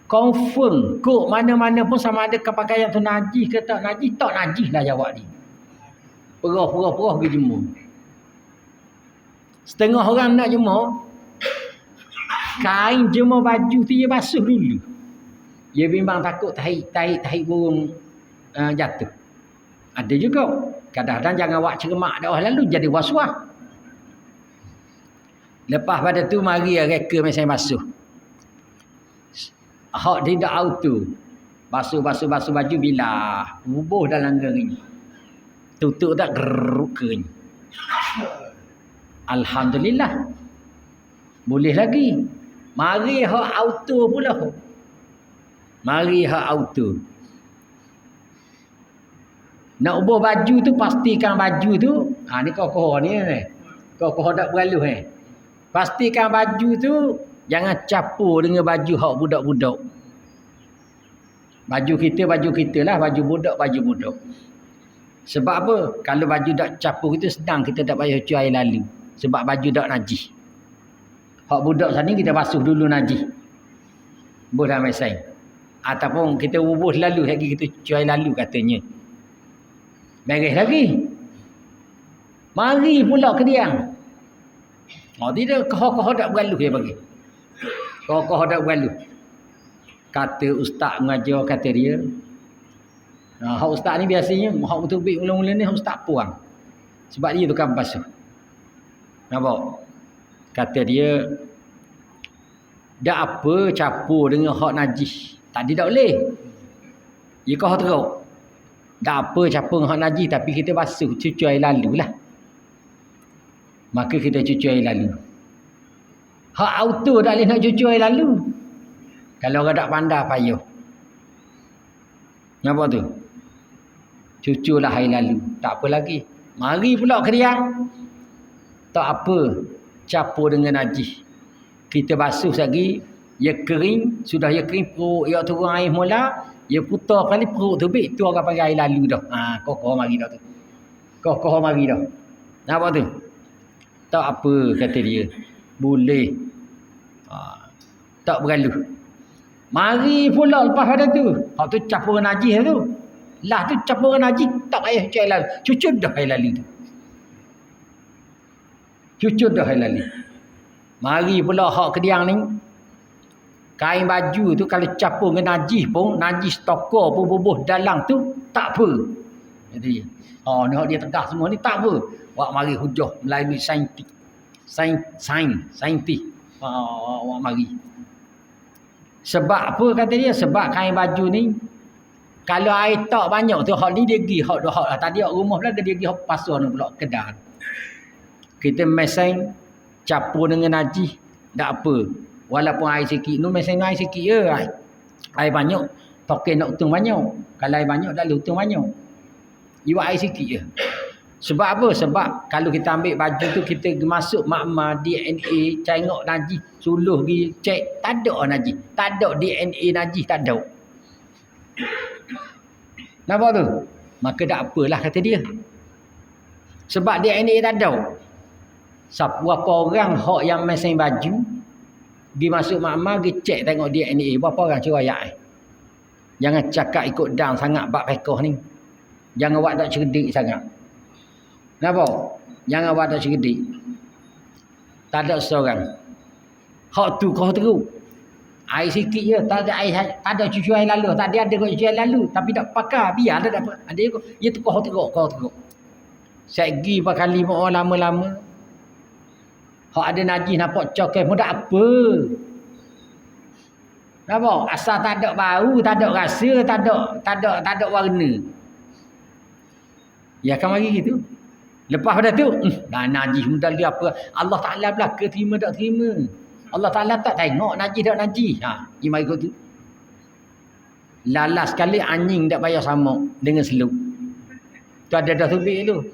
Speaker 1: Confirm kok mana-mana pun sama ada pakaian tu najis ke tak najis. Tak najis lah jawab ni. Perah pergi jemur. Setengah orang nak jemur, kain jemur baju tu dia basuh dulu. Dia bimbang takut tahi burung jatuh. Ada juga. Kadang-kadang jangan buat cermak dah lalu jadi was-was. Lepas pada tu mari reka mesin basuh. Hak tidak auto. Basuh baju bilah. Bubuh dalam kering. Tutup tak geruk kering. Alhamdulillah. Boleh lagi. Mari hak auto pula. Mari hak auto. Nak ubah baju tu pastikan baju tu. Ni kokoh ni. Kokoh tak beraluh Pastikan baju tu jangan capur dengan baju hak budak-budak. Baju kita lah. Baju budak. Sebab apa? Kalau baju tak capur itu sedang kita tak payah cuci air lalu. Sebab baju tak najis. Hak budak sana kita basuh dulu najis. Boleh dah mesai. Ataupun kita bubuh lalu lagi kita cuci air lalu katanya. Beres lagi. Mari pula ke dia. Tidak koh-koh tak beraluh dia bagi. Koh-koh tak beraluh. Kata ustaz mengajar kata dia. Hak ustaz ni biasanya hak mutubik mula-mula ni hak ustaz puang. Sebab dia tukang basuh. Nampak? Kata dia dak apa capur dengan hak najis. Tadi tak boleh. Ia kau teruk. Dak apa capur dengan hak najis tapi kita basuh cuci air lalu lah. Maka kita cuci air lalu. Hak auto tak boleh nak cuci air lalu. Kalau orang tak pandai payah. Nampak tu? Cuculah air lalu. Tak apa lagi. Mari pula ke dia. Tak apa. Capur dengan najis. Kita basuh lagi. Ia kering. Sudah ia kering. Perut ia turun air mula. Ia putar kali perut tu. Tu orang panggil air lalu dah. Kokoh mari dah tu. Kokoh mari dah. Nampak tu? Tak apa kata dia. Boleh. Tak beraluh. Mari pula lepas pada tu. Hak tu capur najis tu. Lah tu capur najis. Tak payah cuci air lalu. Cucuk dah air lalu tu. Cucuk dah air lalu. Mari pula hak kediang ni. Kain baju tu kalau capur dengan najis pun. Najis tokor pun bubuh dalam tu. Tak apa. Jadi. Ni hak dia tegah semua ni. Tak apa. Wak mari hujah melalui saintik. Saintik. Wak mari. Sebab apa kata dia? Sebab kain baju ni kalau air tak banyak tu hak ni dia pergi hak lah. Tadi hak rumah pula dia pergi hak pasar ni pula kedai. Kita mesin capur dengan najis tak apa. Walaupun air sikit nu mesin air sikit je. Air banyak pakai nak utung banyak. Kalau air banyak dah utung banyak. Iwak air sikit je. Sebab apa? Sebab kalau kita ambil baju tu kita masuk makmah DNA tengok najis, suluh pergi cek tak ada najis. Tak ada DNA najis, tak ada. Nampak tu? Maka tak apalah kata dia. Sebab DNA tak ada. Berapa orang hak yang mesin baju pergi masuk makmah pergi cek tengok DNA. Berapa orang cuba ayat. Jangan cakap ikut down sangat bab fiqh ni. Jangan buat tak cerdik sangat. Kenapa? Jangan buat tak cerdik. Tak ada seorang. Hak tu kau teruk. Air sikit je, tak ada cucu air lalu, tak ada cucu air lalu, tapi tak pakai, biar ada dapat. Ada dia tu kau teruk. Saya pergi pak kali mau lama-lama. Hak ada najis nampak cokel pun tak apa. Nampak? Asal tak ada bau, tak ada rasa, tak ada warna. Ya kan mari gitu. Lepas pada tu, dah najis mudah dia apa? Allah Taala belaka terima tak terima. Allah Ta'ala tak tengok najis tak najis. Dia mari tu. Lalas sekali anjing tak payah sama dengan seluk. Tu ada dah tubik tu.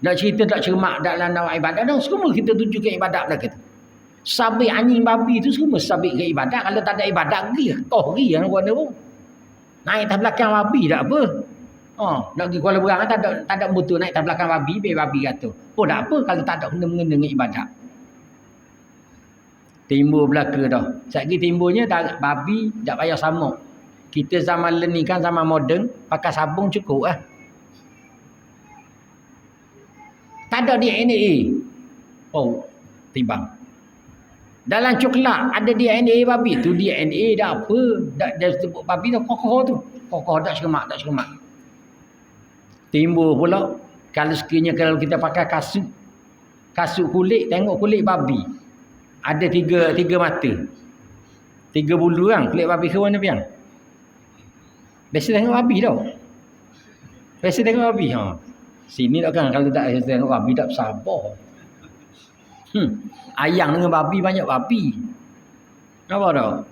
Speaker 1: Nak cerita tak cermak dalam nawak ibadat. Dan semua kita tuju ke ibadat belaka tu. Sabit anjing babi tu semua sabit ke ibadat. Kalau tak ada ibadat, pergi yang warna pun. Naik atas belakang babi tak apa. Nak pergi Kuala Berang tak ada betul naik atas belakang babi, babi kata. Tak apa kalau tak ada kena-mengena dengan ibadat. Timbul belaka dah. Sekali timbulnya babi tak payah sama. Kita zaman ni kan zaman moden, pakai sabun cukup lah. Tak ada DNA. Timbang. Dalam coklat ada DNA babi. Tu DNA dah apa? Dah sebut babi dah kokoh tu. Kokoh tak cermak. Timbul pula. Kalau sekiranya kalau kita pakai kasut kulit, tengok kulit babi. Ada tiga mata. 3 bulu kan. Kulit babi ke warna biang. Biasa tengok babi tau. Sini tak kan. Kalau tak tengok babi tak sabar. Ayang dengan babi banyak babi. Nampak tak?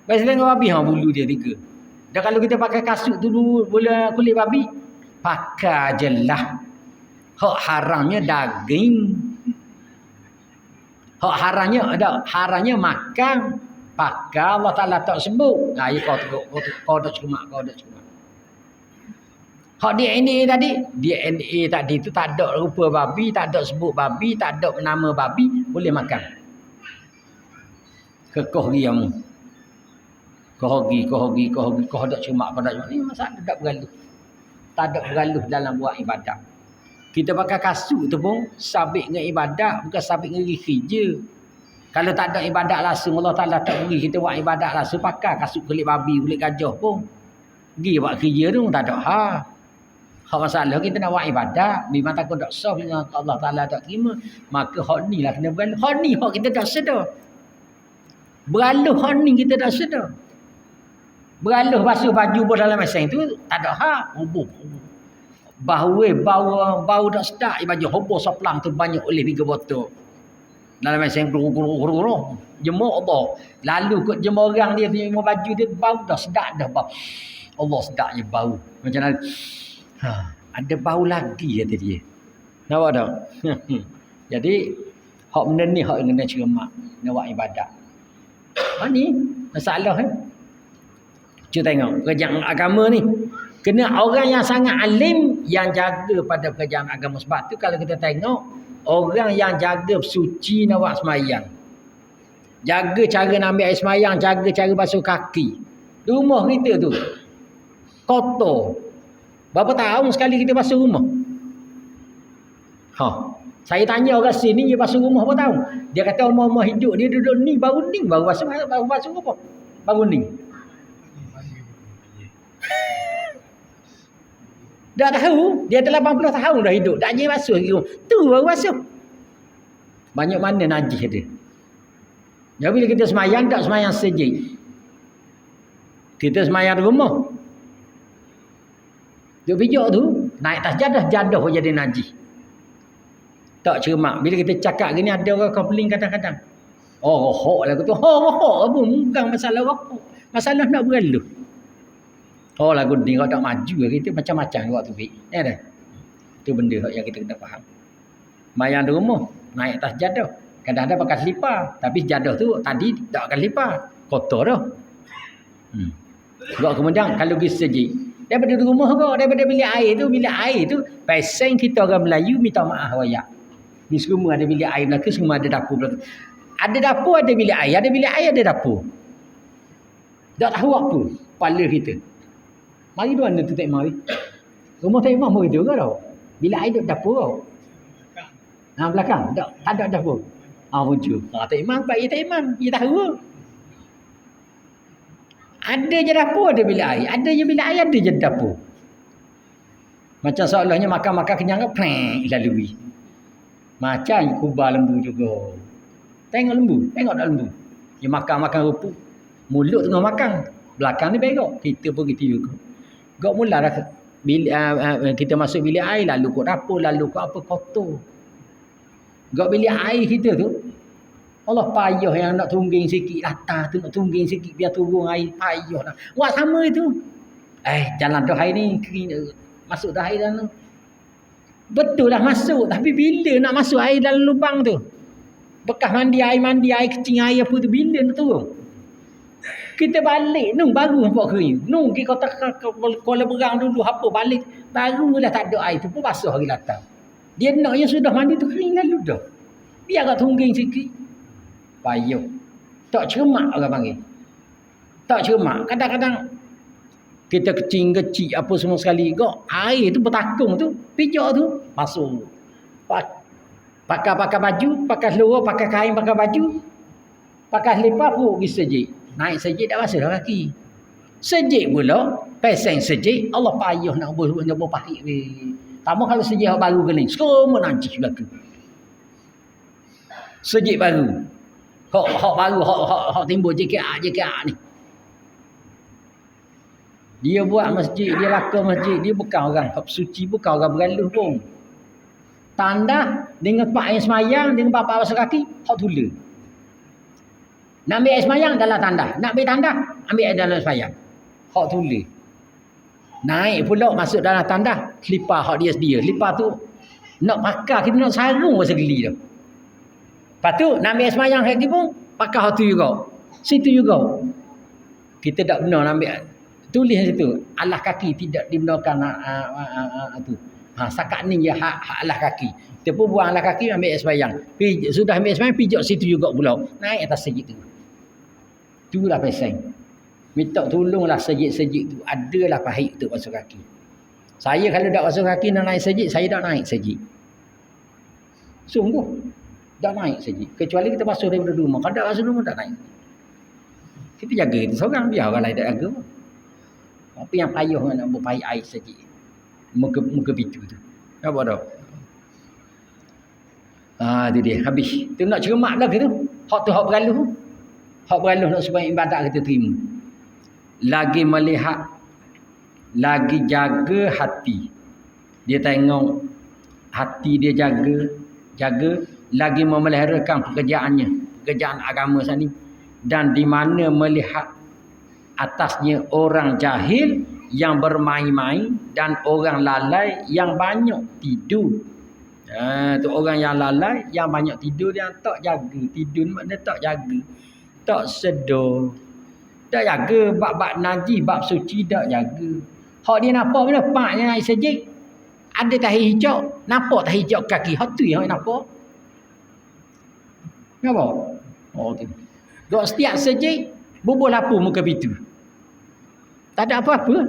Speaker 1: Biasa tengok babi bulu dia 3. Dan kalau kita pakai kasut tu dulu bola kulit babi, pakai je lah. Hak haramnya daging. Hak haramnya makan. Pakai Allah Ta'ala tak sebut. Kau dah cermak. Hak DNA tadi tu tak ada rupa babi, tak ada sebut babi, tak ada nama babi, boleh makan. Kekoh giamu. Kau dah cermak. Ni masalah tak bergaluh. Tak ada bergaluh dalam buat ibadat. Kita pakai kasut tu pun sabit dengan ibadat, bukan sabit dengan kerja. Kalau tak ada ibadat langsung, Allah Ta'ala tak beri kita buat ibadat langsung, pakai kasut kulit babi, kulit gajah pun. Pergi buat kerja tu, tak ada hak masalah kita nak buat ibadat, memang takut tak sah dengan Allah Ta'ala tak terima. Maka hak ni lah kena bergaluh. Hak ni hak kita tak sedar. Bergaluh hak ni kita tak sedar. Bergaluh basuh baju pun dalam mesin tu, tak ada hak. Bau tak sedap baju hobor saplang tu banyak oleh 3 botol dalam mesin guru jemur apa lalu kot jemur orang dia jemur baju dia bau dah sedap dah bau Allah sedapnya bau macam mana ada bau lagi kata dia nampak tak jadi hak benda ni hak kena cermat nak buat ibadat ni masalah cuba tengok kerajaan agama ni. Kena orang yang sangat alim yang jaga pada pekerjaan agama. Sebab tu kalau kita tengok orang yang jaga suci nak buat semayang. Jaga cara nak ambil air semayang, jaga cara basuh kaki. Rumah kita tu kotor. Berapa tahun sekali kita basuh rumah? Saya tanya orang sini dia basuh rumah berapa tahun? Dia kata rumah hidup dia duduk ni baru basuh apa? Baru ni. Dah tahu, dia 80 tahun dah hidup. Tak je basuh lagi. Tu baru basuh. Banyak mana najis dia. Jadi bila kita semayang, tak semayang sejik. Kita semayang di rumah. Duk pijak tu, naik atas jadah pun jadi najis. Tak cermak. Bila kita cakap gini, ada orang komplain kadang-kadang. Rohok lah. Rohok apa? Bukan masalah rohok. Masalah nak bergaluh. Lagu ni kalau tak maju kita macam-macam waktu tu. Dah. Itu benda yang kita kena faham. Mayang di rumah, naik atas jadah. Kadang-kadang pakai selipar. Tapi jadah tu tadi tak pakai selipar. Kotor dah. Kemudian kalau pergi sejik. Daripada di rumah kau, daripada bilik air tu, pasang kita orang Melayu minta maaf wayak. Ni semua ada bilik air belakang, semua ada dapur belakang. Ada dapur, ada bilik air. Ada bilik air, ada dapur. Tak tahu apa. Kepala kita. Mari dua anda tu tak mari. Rumah tak imam begitu ke tau? Bila air duduk dapur tau. Belakang. Tak ada dapur. Wujud. Tak imam, tak imam. Dia tahu. Ada je dapur, ada bilik air. Ada je bilik air, ada je dapur. Macam seolahnya makan-makan kenyang ke, pleng, lalui. Macam kubah lembu juga. Tengok lembu, tengok tak lembu. Dia makan-makan rumput. Mulut tengah makan. Belakang ni begok. Kita pun gitu juga. Gak mula dah kita masuk bilik air, lalu kot dapur, lalu kot apa, kotor. Gak bilik air kita tu, Allah payah yang nak tungging sikit atas tu, nak tungging sikit biar turun air, payah dah. Buat sama itu. Jalan dah air ni, masuk dah air dalam tu. Betul lah masuk, tapi bila nak masuk air dalam lubang tu? Bekas mandi air kecing air apa tu, bila nak turun? Kita balik, baru nampak kering. Kita kata Kuala Berang dulu, apa balik, baru dah tak ada air tu pun basuh hari latar. Dia nak yang sudah mandi tu kering lalu dah. Biar agak tungging sikit. Payuh. Tak cermat orang panggil. Tak cermat. Kadang-kadang kita kecil-kecil apa semua sekali. Air tu bertakung tu, pijak tu, masuk. Pakai baju, pakai seluruh, pakai kain, pakai baju. Pakai selipar pun pergi sejik. Naik sejik dah basuh dah kaki. Sejik pula, peseng sejik, Allah payah nak buat pahit. Tamu kalau sejik baru geling, semua najis belaka. Sejik baru. Hak baru, hak timbul JKA ni. Dia buat masjid, dia laka masjid, dia bukan orang hak suci, bukan orang bergaluh pun. Tanda dengan pak yang semayang, dengan bapa basuh kaki, hak tula. Nak ambil air semayang dalam tanda. Nak ambil tanda, ambil air dalam semayang. Hak tulis. Naik pula masuk dalam tanda. Selipar hak dia sedia. Selipar tu nak pakai, kita nak sarung masa geli tu. Lepas tu nak ambil air semayang lagi pun, pakai hak tu juga. Situ juga. Kita tak benar nak ambil. Tulis situ. Alas kaki tidak dibenarkan tu. Sakat ni je hak alas kaki. Kita pun buang alas kaki, ambil air semayang. Sudah ambil air semayang, pijak situ juga pula. Naik atas sejik tu. Itulah peseng. Minta tolonglah sejik-sejik tu. Adalah pahit untuk basuh kaki. Saya kalau tak basuh kaki nak naik sejik, saya tak naik sejik. Sungguh. Tak naik sejik. Kecuali kita basuh daripada rumah. Kalau tak basuh rumah, tak naik. Kita jaga kita seorang. Biar orang lain tak jaga. Apa yang payah nak buat pahit air sejik. Muka pintu tu. Apa dah? Itu dia. Habis. Tu nak cermat lagi tu. Hak tu hak bergaluh. Hak bergaluh nak supaya ibadat kita terima. Lagi melihat, lagi jaga hati. Dia tengok hati dia jaga, lagi memeliharakan pekerjaan agama sana ni. Dan di mana melihat atasnya orang jahil yang bermain-main dan orang lalai yang banyak tidur. Tu orang yang lalai yang banyak tidur, yang tak jaga. Tidur makna tak jaga. Tak sedar. Tak jaga bab najis, bab suci tak jaga. Hak dia nampak bila paknya naik sejik, ada tahi hijau, nampak tahi hijau kaki. Hak tu yang nampak. Nampak? Tu. Dok setiap sejik bubur lapu muka pintu. Tak ada apa-apa.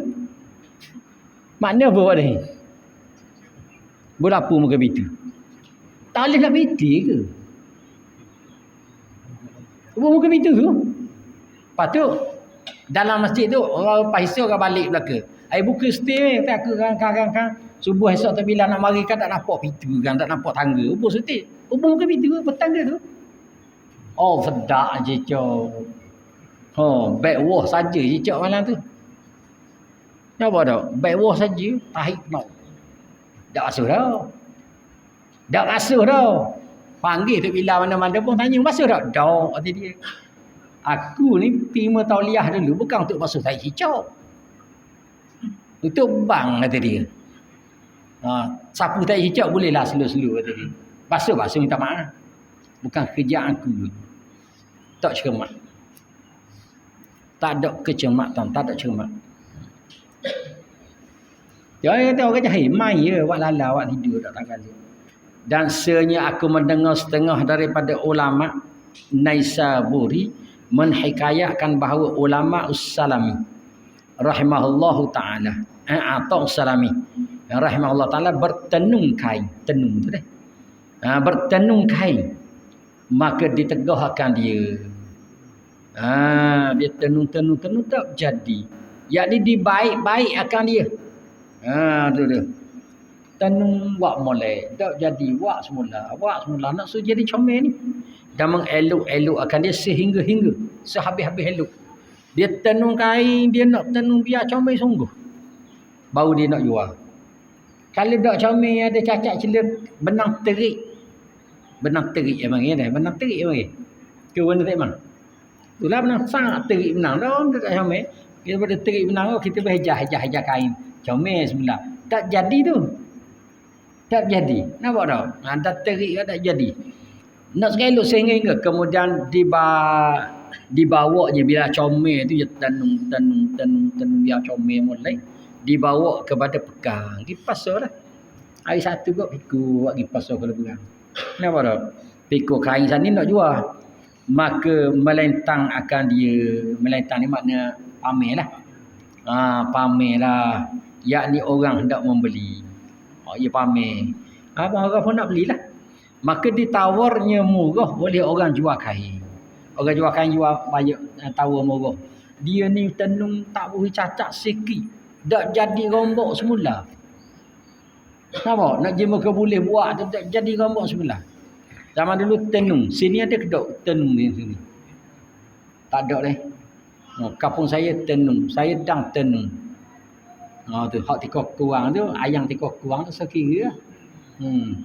Speaker 1: Makna apa ni? Bulapu muka pintu. Tak boleh nak piti ke? Muka pintu tu. Lepas tu dalam masjid tu orang pahisau orang balik belaka. Ai buka stay tak ke kan. Subuh esok tu bila nak mari kan tak nampak pintu kan, tak nampak tangga. Ubur setik. Ubur muka pintu petangga tu. Oh sedak je cok. Back wah saja je cok malam tu. Apa dah? Baik wah saja, tahik nak. Tak basuh dah. Tak basuh dah. Panggil tu bila mana-mana pun tanya, basuh tak? Tak, kata dia. Aku ni terima tauliah dulu bukan untuk basuh tahik hijau. Untuk bang, kata dia. Sapu tahik hijau bolehlah slow-slow, kata dia. Basuh minta maaf. Bukan kerja aku. Tak cermat. Tak ada kecermatan, tak ada cermat. Dia kata orang jahil, mai je awak lala, awak tidur tak takkan. Dan sebenarnya aku mendengar setengah daripada ulama Naisaburi menhikayatkan bahawa ulama Us-Salami rahimahullahu taala Atau Salami rahimahullah taala bertenung kain, tenung tu deh. Bertenung kain, maka ditegahkan dia. Dia tenung tak jadi. Yakni dibaik-baik akan dia. Tu dia. Tenung wak molek, tak jadi wak semula nak suruh jadi comel ni. Dan mengelok-elok akan dia sehingga-hingga, sehabis-habis elok. Dia tenung kain, dia nak tenung biar comel sungguh. Baru dia nak jual. Kalau tak comel ada cacat celah benang terik. Benang terik yang panggil dah, benang terik yang panggil. Ke warna tak mana? Itulah benang sangat terik benang dah, tak comel. Kita pada terik benang kita berhajah kain. Comel semula. Tak jadi tu. Tak jadi. Nampak tak? Dah terik tak jadi. Nak sekali sehingga kemudian dibawanya bila comel tu dia tenung biar comel mulai. Dibawa kepada pegang. Pergi pasar dah. Hari satu kot pikul buat pergi pasar kalau pegang. Kenapa tak? Pikul kain sana nak jual. Maka melentang akan dia. Melentang ni makna pamer lah. Pamer lah. Yakni orang hendak membeli. Ia pamer. Orang pun nak belilah. Maka ditawarnya murah oleh orang jual kain. Orang jual kain jual banyak tawar murah. Dia ni tenung tak boleh cacat sikit. Tak jadi rombok semula. Nampak? Nak jema ke boleh buat tak jadi rombok semula. Zaman dulu tenung. Sini ada kedok tenung di sini. Tak ada leh. Kampung saya tenung. Saya dang tenung. Tu hak tiko kurang tu, ayang tiko kurang tu sekira.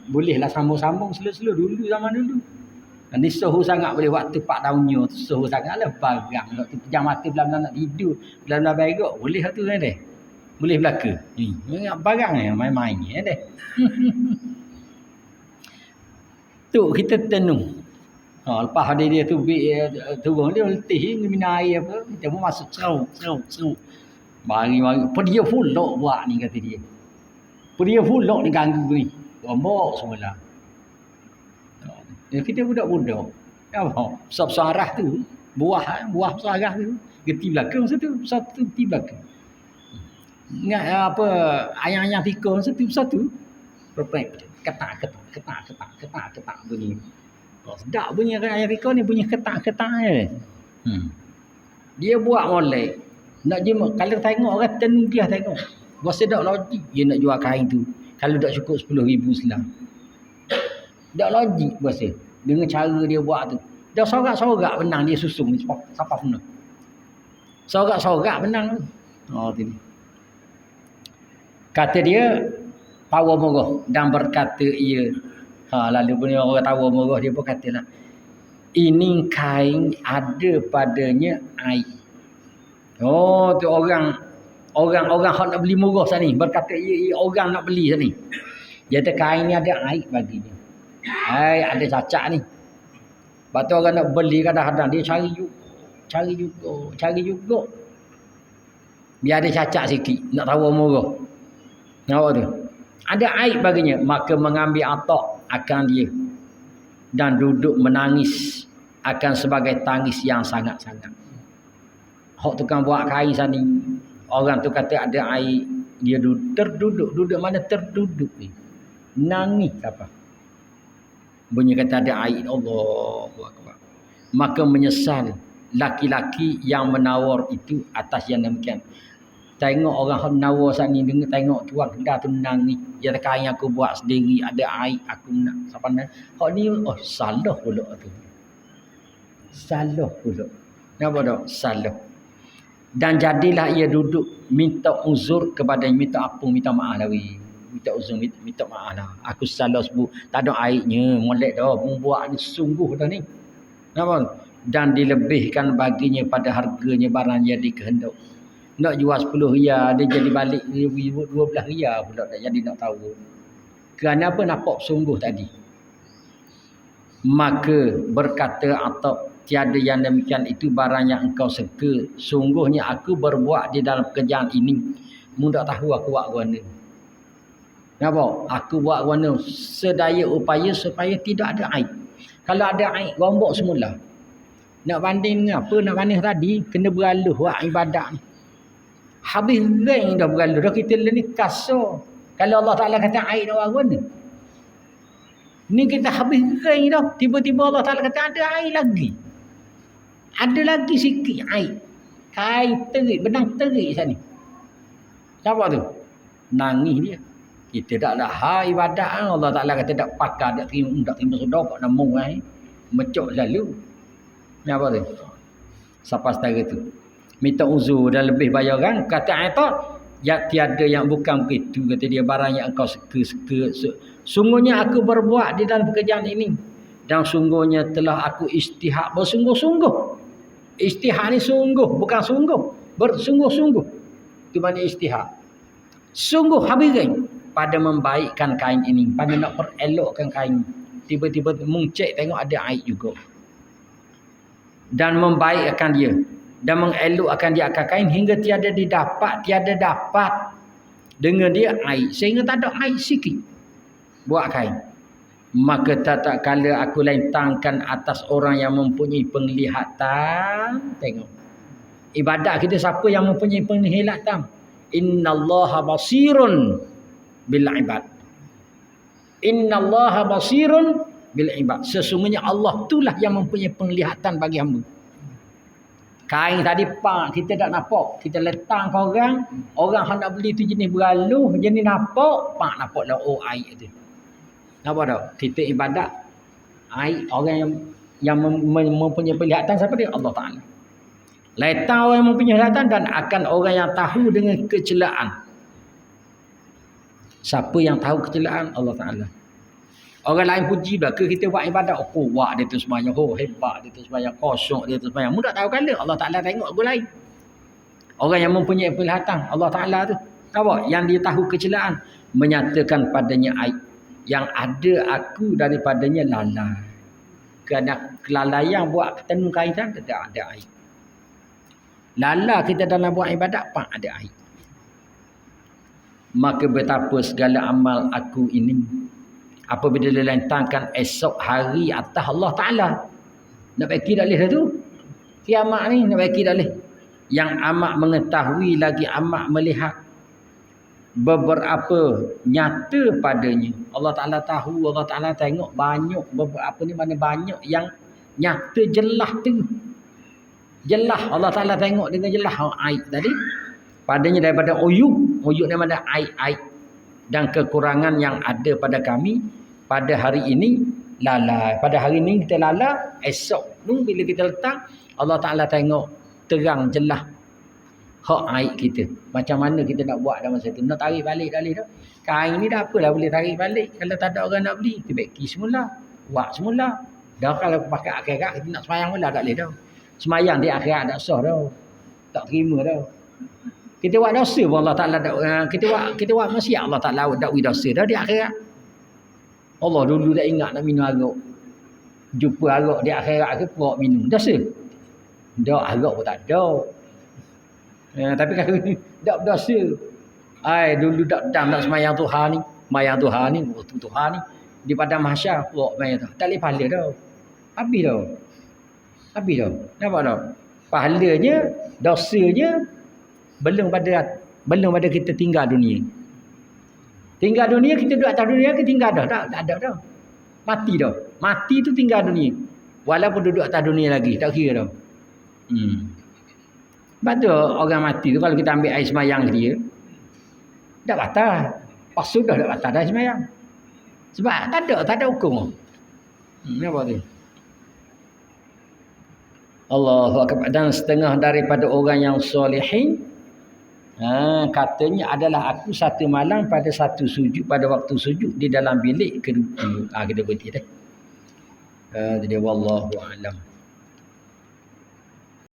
Speaker 1: Bolehlah sambung-sambung selo-selo dulu zaman dulu. Ni sohu sangat boleh waktu 4 tahunnya tu sohu sangatlah barang. Waktu pejam mata belah-belah nak tidur, belah-belah berok boleh tu kan deh. Boleh belaka. Ni barang ni main-main ni deh. Tu kita tenung. Lepas dia tu turun dia letih minum air apa, kita pun masuk serau. Mari dia fulok buat ni kata dia. Dia fulok ni ganggu ni. Rombok semula. Kita budak-budak. Apa? Sarah tu, buah sarah tu, geti belakang satu geti belakang. Ingat apa ayang-ayang tikar satu. Perfect. Ketak bunyi. Sedap bunyi ayang tikar ni bunyi ketak je. Dia buat molek. Nak jema kalau tengok orang tenung dia tengok. Rasa tak logik dia nak jual kain tu. Kalau tak cukup 10,000 selang. Tak logik rasa dengan cara dia buat tu. Dah sorak-sorak benang dia susung ni siapa pun. Sorak-sorak benang tu. Tu ni. Kata dia tawar murah dan berkata ia. Lalu punya orang tawar murah dia pun katalah ini kain ada padanya air. Tu orang hak nak beli murah sana ni berkata ia orang nak beli sana ni. Dia kata kain ni ada air baginya. Ada cacat ni. Lepas tu orang nak beli kadang-kadang dia cari juga. Biar ada cacat sikit nak tawar murah. Nampak tu? Ada air baginya, maka mengambil atak akan dia dan duduk menangis akan sebagai tangis yang sangat-sangat. Hak tukang buat kain sana ni, orang tu kata ada air, dia duduk mana terduduk ni. Nangis apa? Bunyi kata ada air, Allahu Akbar. Maka menyesal laki-laki yang menawar itu atas yang demikian. Tengok orang hak nawar sana ni, dengar tengok tuan kedai tu nangis. Dia kata kain aku buat sendiri, ada air aku nak. Siapa nak? Hak ni salah pula tu. Salah pula. Kenapa tak? Salah. Dan jadilah ia duduk minta uzur kepada minta apa, minta maaf lah minta uzur, minta maaf lah. Aku salah sebut tak ada airnya, molek dah membuat ni sungguh dah ni. Nampak? Dan dilebihkan baginya pada harganya barang yang dikehendak. Nak jual 10 riyal dia jadi balik 12 riyal pula tak jadi nak tahu. Kerana apa? Nampak sungguh tadi. Maka berkata Atab, tiada yang demikian itu barang yang engkau suka. Sungguhnya aku berbuat di dalam pekerjaan ini. Mu tak tahu aku buat warna. Nampak? Aku buat warna sedaya upaya supaya tidak ada aib. Kalau ada aib, rombok semula. Nak banding dengan apa? Nak banding tadi, kena beraluh buat ibadat ni. Habis ring dah beraluh. Dah kita ni kasar. Kalau Allah Ta'ala kata air dah orang mana? Ni kita habis kering dah. Tiba-tiba Allah Ta'ala kata ada air lagi. Ada lagi sikit air. Air terik, benang terik sana ni. Siapa tu? Nangis dia. Kita tak ada hal ibadat. Allah Ta'ala kata tak pakar, tak terima sedekah, nak mung air. Mecok selalu. Ni apa tu? Siapa setara tu? Minta uzur dan lebih bayaran. Kata Aisyah, ya tiada yang bukan begitu. Kata dia, barang yang engkau suka. Sungguhnya aku berbuat di dalam pekerjaan ini. Dan sungguhnya telah aku istihad bersungguh-sungguh. Istihad ni sungguh, bukan sungguh. Bersungguh-sungguh. Itu mana istihad. Sungguh habirin pada membaikkan kain ini. Pada nak perelokkan kain. Tiba-tiba mengcek tengok ada air juga. Dan membaikkan dia. Dan mengelokkan dia akan kain hingga tiada dapat dengan dia air. Sehingga tak ada air sikit. Buat kain. Maka tak kala aku lentangkan atas orang yang mempunyai penglihatan. Tengok. Ibadat kita siapa yang mempunyai penglihatan? Innallaha basirun bil ibad. Innallaha basirun bil ibad. Sesungguhnya Allah itulah yang mempunyai penglihatan bagi hamba. Kain tadi pak kita tak nampak, kita letak ke orang hendak beli tu jenis beraluh, jenis nampak, pak nampak lah oh air tu. Nampak tak? Kita ibadat air orang yang mempunyai penglihatan siapa dia? Allah Taala. Letak orang yang mempunyai penglihatan dan akan orang yang tahu dengan kecelaan. Siapa yang tahu kecelaan? Allah Taala. Orang lain puji dah ke kita buat ibadat. Oh, kuat dia tu sembahyang. Oh, hebat dia tu sembahyang. Kosong dia tu sembahyang. Mu tak tahu kala. Allah Ta'ala tengok aku lain. Orang yang mempunyai penglihatan. Allah Ta'ala tu. Nampak? Yang dia tahu kecelaan. Menyatakan padanya aib. Yang ada aku daripadanya lalai. Kerana kelalaian buat tenung kaitan. Tak ada aib. Lalai kita dalam buat ibadat. Pak ada aib. Maka betapa segala amal aku ini. Apabila dilentangkan esok hari atas Allah Ta'ala. Nak bagi tak boleh tu. Kiamat ni nak bagi tak boleh. Yang amat mengetahui lagi amat melihat. Beberapa nyata padanya. Allah Ta'ala tahu, Allah Ta'ala tengok banyak. Beberapa ni mana banyak yang nyata jelas tu. Jelas Allah Ta'ala tengok dengan jelas. Aib tadi. Padanya daripada uyub. Uyub ni mana aib-aib. Dan kekurangan yang ada pada kami pada hari ini lalai. Pada hari ini kita lalai, esok tu bila kita letak Allah Ta'ala tengok terang jelas hak aib kita. Macam mana kita nak buat dalam masa tu. Nak tarik balik dah. Kain ni dah apalah boleh tarik balik. Kalau tak ada orang nak beli, kita beki semula. Buat semula. Dah kalau pakai akhirat kita nak semayang pula tak boleh dah. Semayang di akhirat tak sah dah. Tak terima dah. Kita buat dosa pun Allah Ta'ala kita buat maksiat Allah Ta'ala tak buat dosa dah di akhirat. Allah dulu tak ingat nak minum arak. Jumpa arak di akhirat ke buat minum. Dosa. Dak arak pun tak ada. Tapi kalau tak berdosa. Dulu tak dam nak semayang Tuhan ni. Semayang Tuhan ni, waktu Tuhan ni di padang mahsyar buat semayang tu. Tak boleh pahala dah. Habis dah. Nampak tak? Pahalanya, dosanya belum pada kita tinggal dunia. Tinggal dunia kita duduk atas dunia ke tinggal dah? Tak ada dah. Mati dah. Mati tu tinggal dunia. Walaupun duduk atas dunia lagi, tak kira dah. Sebab tu orang mati tu kalau kita ambil air semayang dia, dah batal. Pas sudah dah batal dah semayang. Sebab tak ada hukum. Apa tu? Allahu Akbar. Dan setengah daripada orang yang solehin katanya adalah aku satu malam pada satu sujud pada waktu sujud di dalam bilik kedua. Kita berhenti dah. Jadi wallahu a'lam.